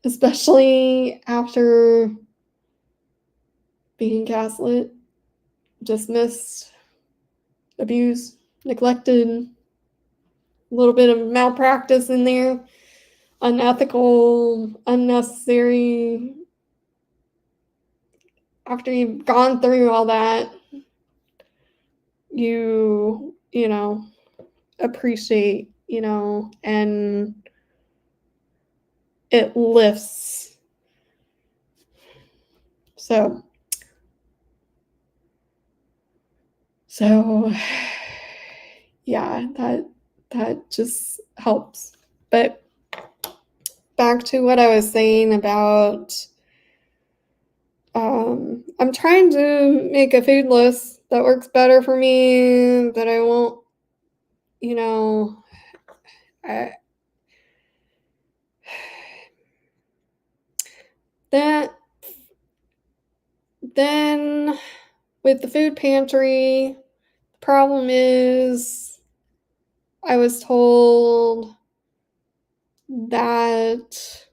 especially after being gaslit, dismissed, abused, neglected, a little bit of malpractice in there, unethical, unnecessary. After you've gone through all that, you appreciate, and it lifts. So yeah, that just helps. But back to what I was saying about I'm trying to make a food list that works better for me, that I won't, I, that then with the food pantry, the problem is I was told that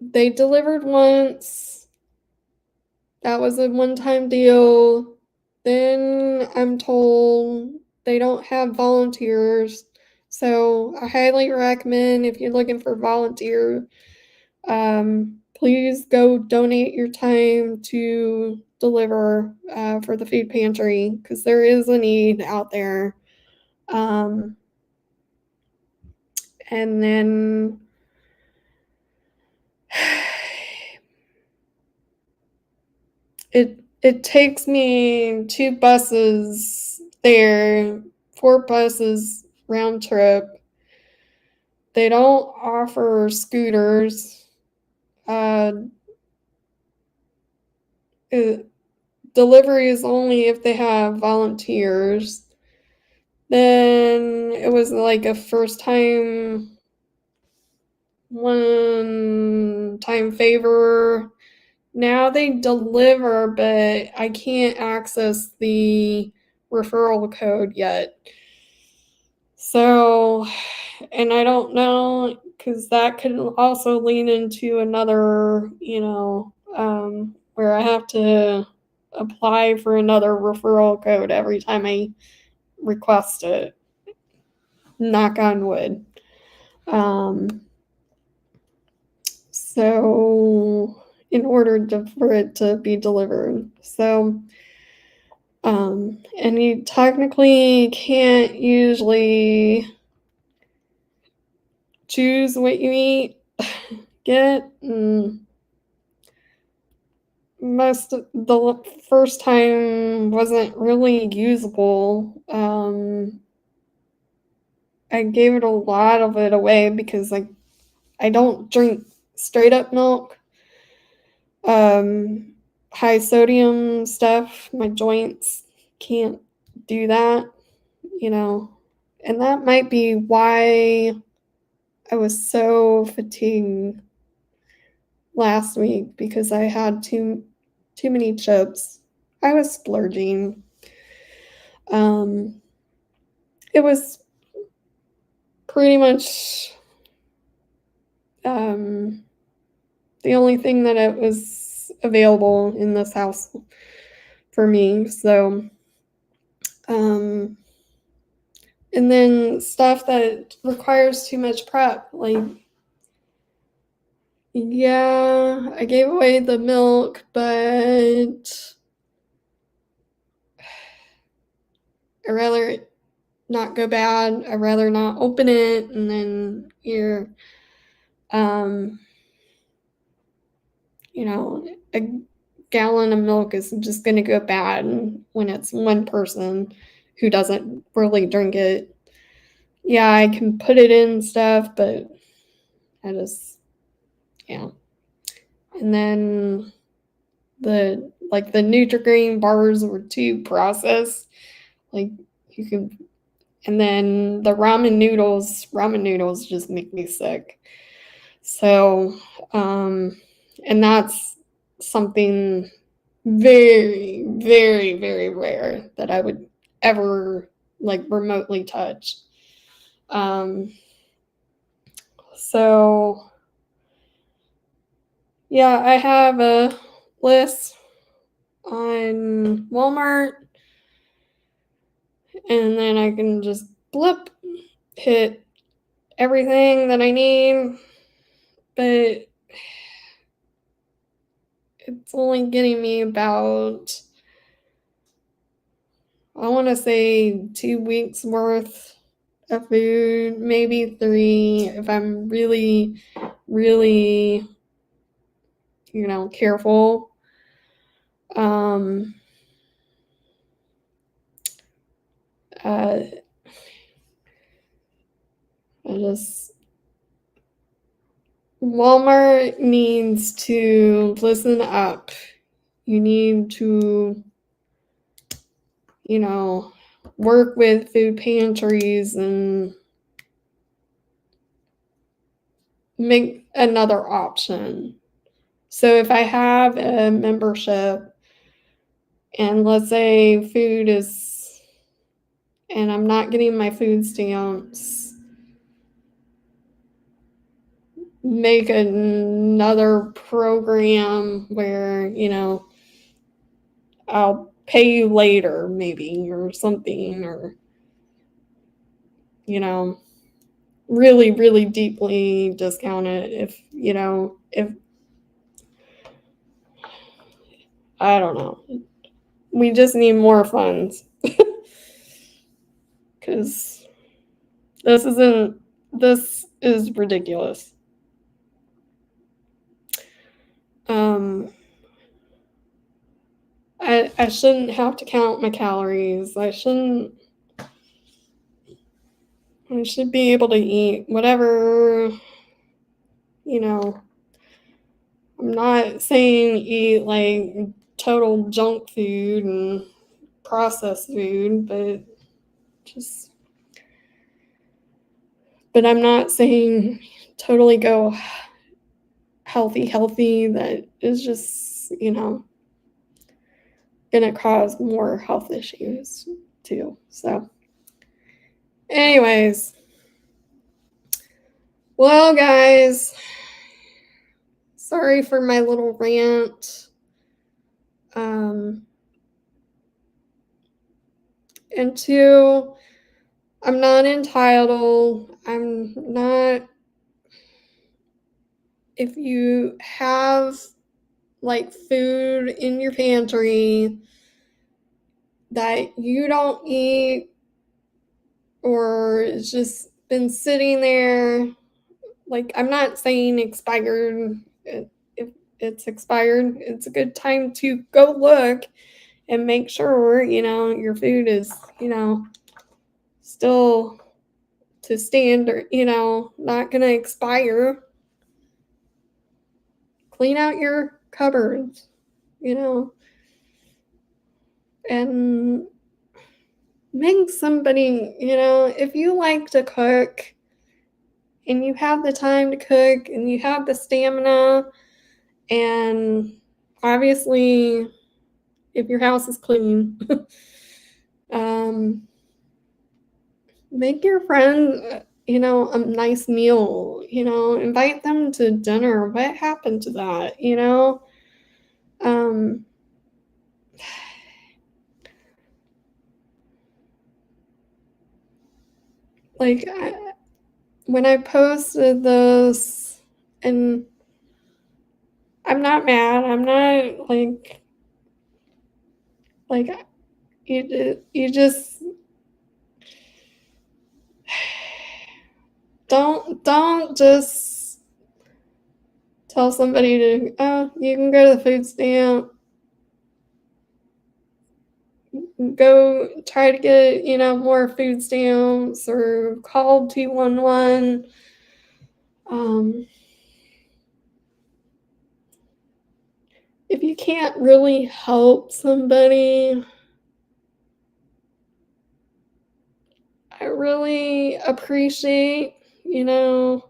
they delivered once. That was a one-time deal. Then I'm told they don't have volunteers. So I highly recommend, if you're looking for volunteer, please go donate your time to deliver for the food pantry, because there is a need out there. And then it takes me 2 buses there, 4 buses round trip. They don't offer scooters. Delivery is only if they have volunteers. Then it was like a one-time favor. Now they deliver, but I can't access the referral code yet. So, and I don't know, because that could also lead into another, where I have to apply for another referral code every time I request it. Knock on wood. So in order for it to be delivered. So, and you technically can't usually choose what you get. The first time wasn't really usable. I gave it a lot of it away because I don't drink straight up milk. High sodium stuff, my joints can't do that, and that might be why I was so fatigued last week, because I had too many chips. I was splurging. It was pretty much the only thing that it was available in this house for me. So, and then stuff that requires too much prep, yeah, I gave away the milk, but I'd rather not go bad. I'd rather not open it, and then a gallon of milk is just going to go bad when it's one person who doesn't really drink it. Yeah, I can put it in stuff, but I just, yeah. And then the Nutri-Grain bars were too processed. Like, you can, and then the ramen noodles just make me sick. So, and that's something very, very, very rare that I would ever like remotely touch. So yeah, I have a list on Walmart, and then I can just hit everything that I need, but it's only getting me about, I want to say 2 weeks worth of food, maybe 3 if I'm really, really, careful. I just, Walmart needs to listen up. You need to, work with food pantries and make another option. So if I have a membership and let's say and I'm not getting my food stamps, make another program where, I'll pay you later maybe or something, or, really, really deeply discount it if I don't know. We just need more funds. Because this is ridiculous. I shouldn't have to count my calories. I should be able to eat whatever, I'm not saying eat like total junk food and processed food, but I'm not saying totally go healthy that is just, gonna cause more health issues too. So anyways, well guys, sorry for my little rant. And 2, I'm not entitled. I'm not, if you have like food in your pantry that you don't eat or it's just been sitting there, like, I'm not saying expired. If it's expired, it's a good time to go look and make sure, your food is, still to standard, not going to expire. Clean out your cupboards, and make somebody, if you like to cook and you have the time to cook and you have the stamina, and obviously if your house is clean, make your friend, a nice meal, invite them to dinner. What happened to that, like, when I posted this, and I'm not mad, I'm not like you just don't just tell somebody to, oh, you can go to the food stamp, go try to get, more food stamps, or call 211. if you can't really help somebody, I really appreciate, this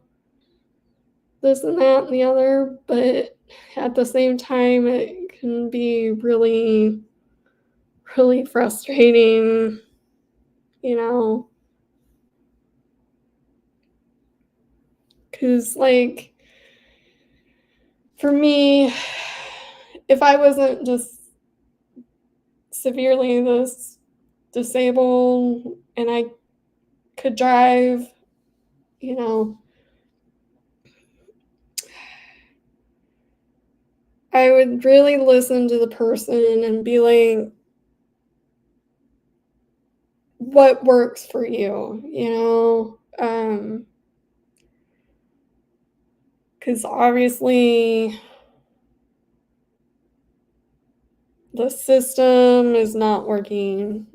and that and the other, but at the same time, it can be really, really frustrating, you know, because, like, for me, if I wasn't just severely disabled and I could drive, you know, I would really listen to the person and be like, what works for you, because obviously the system is not working,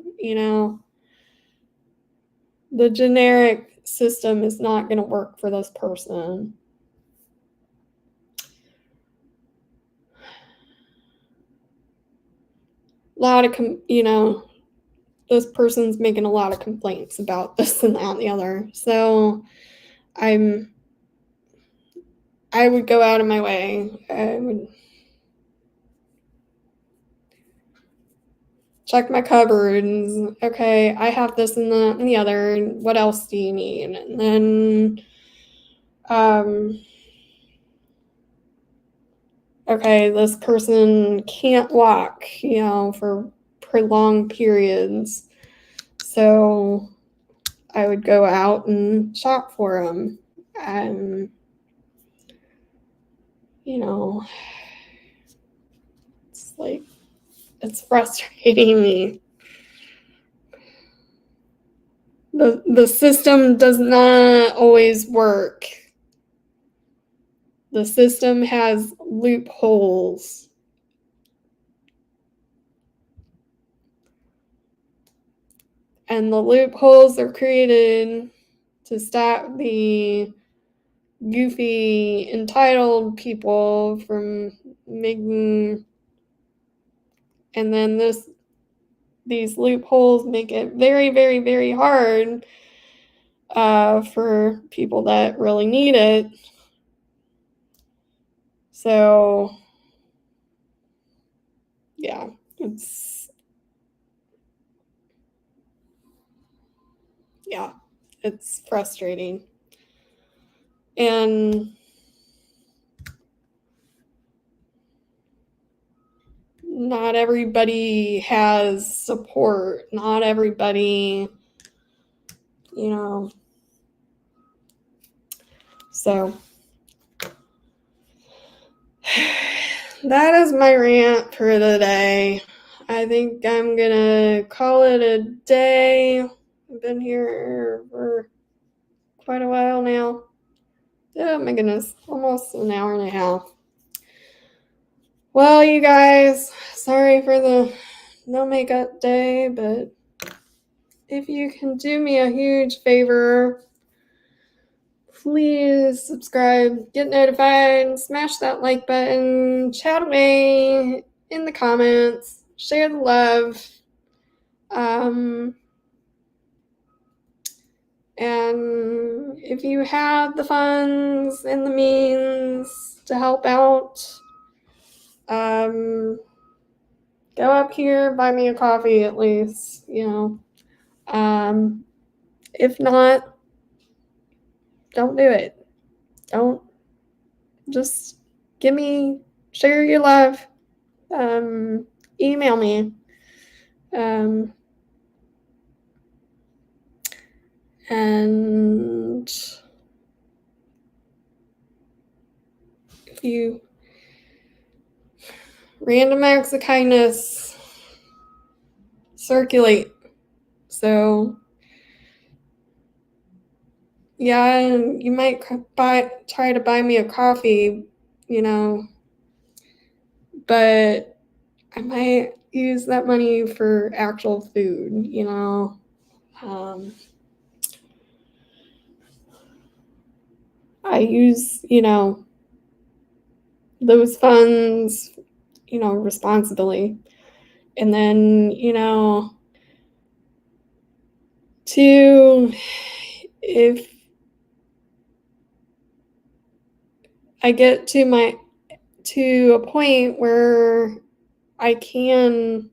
the generic system is not going to work for this person. A lot of, this person's making a lot of complaints about this and that and the other. So I would go out of my way. I would check my cupboards. Okay, I have this and that and the other. What else do you need? And then, okay, this person can't walk, for prolonged periods. So I would go out and shop for them. It's like, it's frustrating me. The system does not always work. The system has loopholes. And the loopholes are created to stop the goofy, entitled people from making, and then these loopholes make it very, very, very hard for people that really need it. So, yeah, it's frustrating. And not everybody has support. Not everybody, So that is my rant for the day. I think I'm gonna call it a day. I've been here for quite a while now. Oh my goodness, almost an hour and a half. Well, you guys, sorry for the no makeup day, but if you can do me a huge favor, please subscribe, get notified, smash that like button, chat away in the comments, share the love. And if you have the funds and the means to help out, go up here, buy me a coffee at least, If not, don't do it. Don't. Just share your love. Email me. And if you random acts of kindness circulate. So yeah, you might try to buy me a coffee, but I might use that money for actual food, I use, those funds responsibility. And then, if I get to a point where I can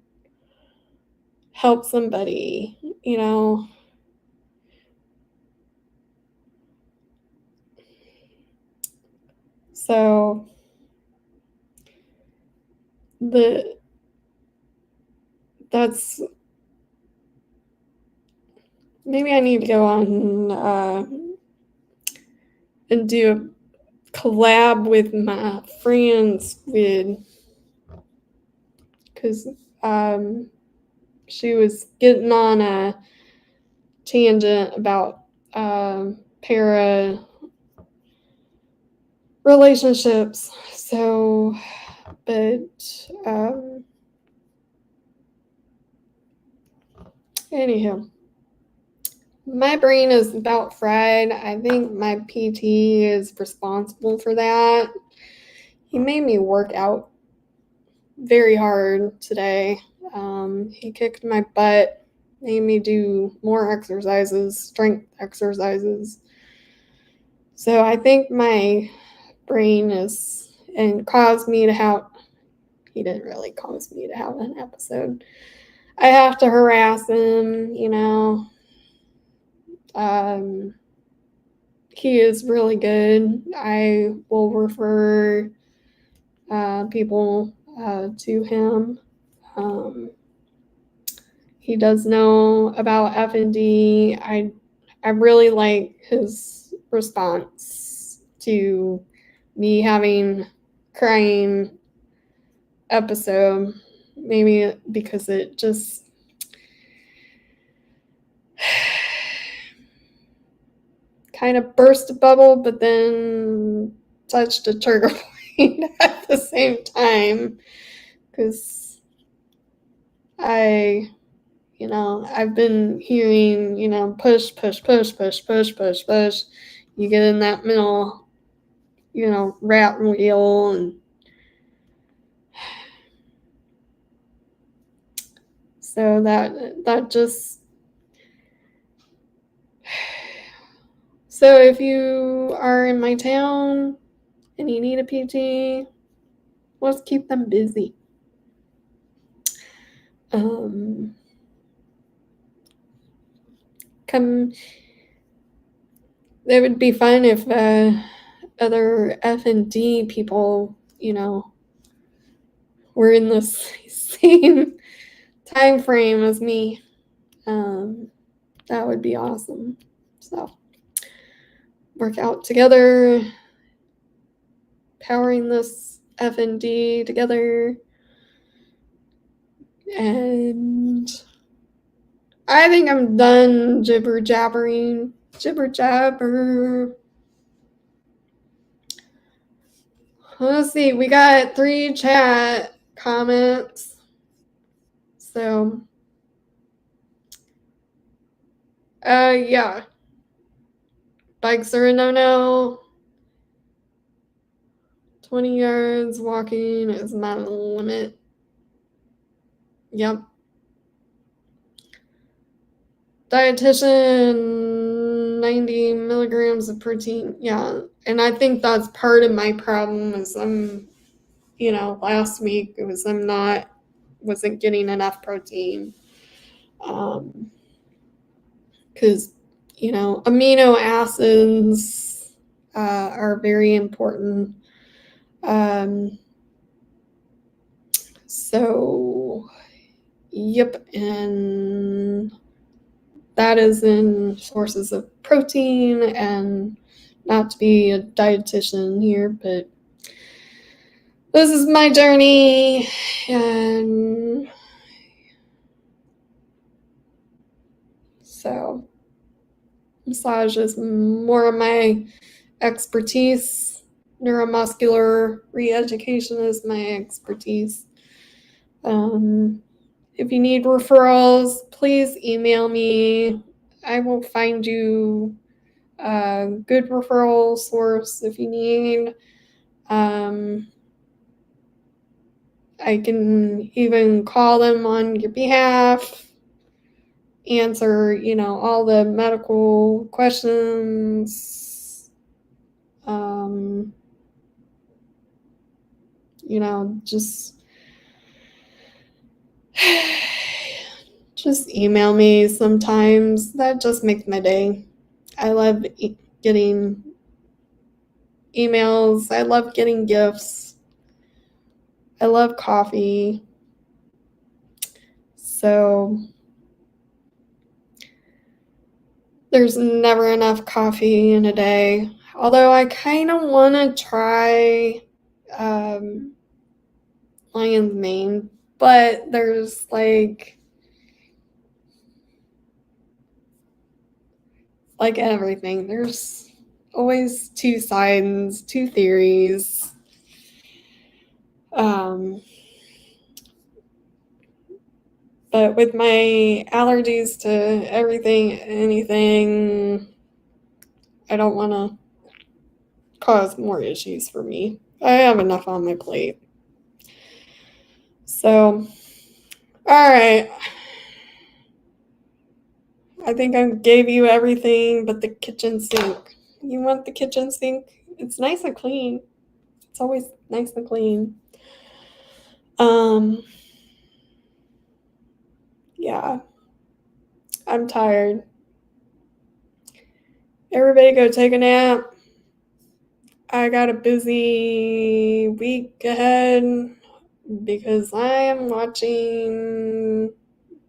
help somebody, so that's maybe I need to go on and do a collab with my friend Squid, because she was getting on a tangent about para relationships. So, but anyhow, my brain is about fried. I think my PT is responsible for that. He made me work out very hard today. He kicked my butt, made me do more exercises, strength exercises. So I think my brain and caused me to have, he didn't really cause me to have an episode. I have to harass him, he is really good. I will refer people to him. He does know about FND. I really like his response to me having crying episode, maybe because it just kind of burst a bubble, but then touched a trigger point at the same time, because I've been hearing, push, push, push, push, push, push, push. You get in that middle, rat wheel, and so that just. So if you are in my town and you need a PT, let's keep them busy. It would be fun if other F&D people, were in the same time frame as me. That would be awesome. So, work out together, powering this F&D together, and I think I'm done jibber jabber. Let's see, we got 3 chat comments. So, yeah. Bikes are a no-no. 20 yards walking is not a limit. Yep. Dietitian, 90 milligrams of protein. Yeah. And I think that's part of my problem is last week it was wasn't getting enough protein. Because, amino acids are very important. So, yep, and that is in sources of protein, and not to be a dietitian here, but this is my journey, and so massage is more of my expertise. Neuromuscular re-education is my expertise. If you need referrals, please email me. I will find you a good referral source if you need. I can even call them on your behalf, answer, all the medical questions, just email me sometimes. That just makes my day. I love getting emails. I love getting gifts. I love coffee. So there's never enough coffee in a day. Although I kind of want to try lion's mane, but there's like everything. There's always two sides, two theories. But with my allergies to anything, I don't want to cause more issues for me. I have enough on my plate. So, all right. I think I gave you everything but the kitchen sink. You want the kitchen sink? It's nice and clean. It's always nice and clean. Yeah. I'm tired. Everybody go take a nap. I got a busy week ahead because I am watching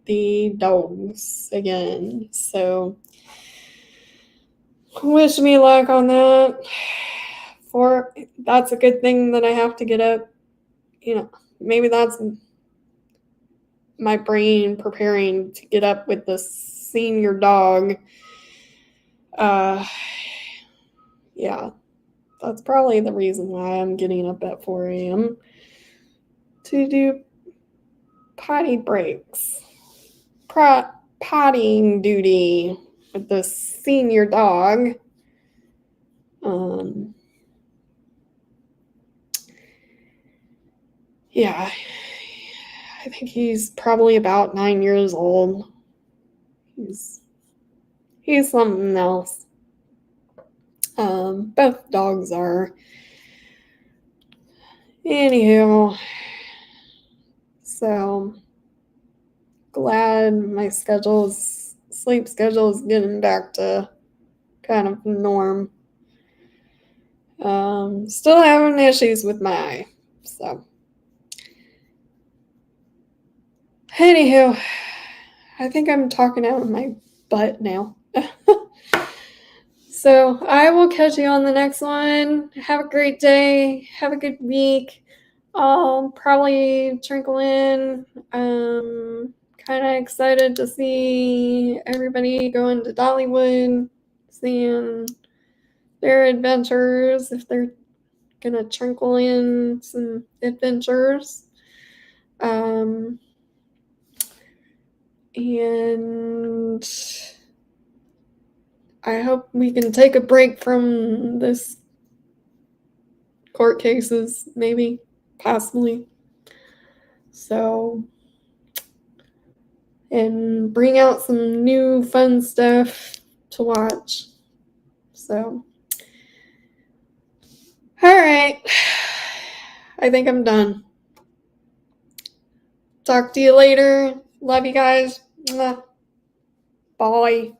the dogs again. So wish me luck on that. That's a good thing that I have to get up. Maybe that's my brain preparing to get up with the senior dog. Yeah, that's probably the reason why I'm getting up at 4 a.m. to do potty breaks. Pottying duty with the senior dog. Yeah, I think he's probably about 9 years old. He's something else. Both dogs are. Anywho, so glad my sleep schedule is getting back to kind of norm. Still having issues with my eye, so. Anywho, I think I'm talking out of my butt now. So I will catch you on the next one. Have a great day. Have a good week. I'll probably trickle in. Kind of excited to see everybody going to Dollywood, seeing their adventures, if they're gonna trickle in some adventures. And I hope we can take a break from this court cases, maybe, possibly. So, and bring out some new fun stuff to watch. So, all right. I think I'm done. Talk to you later. Love you guys. Bye.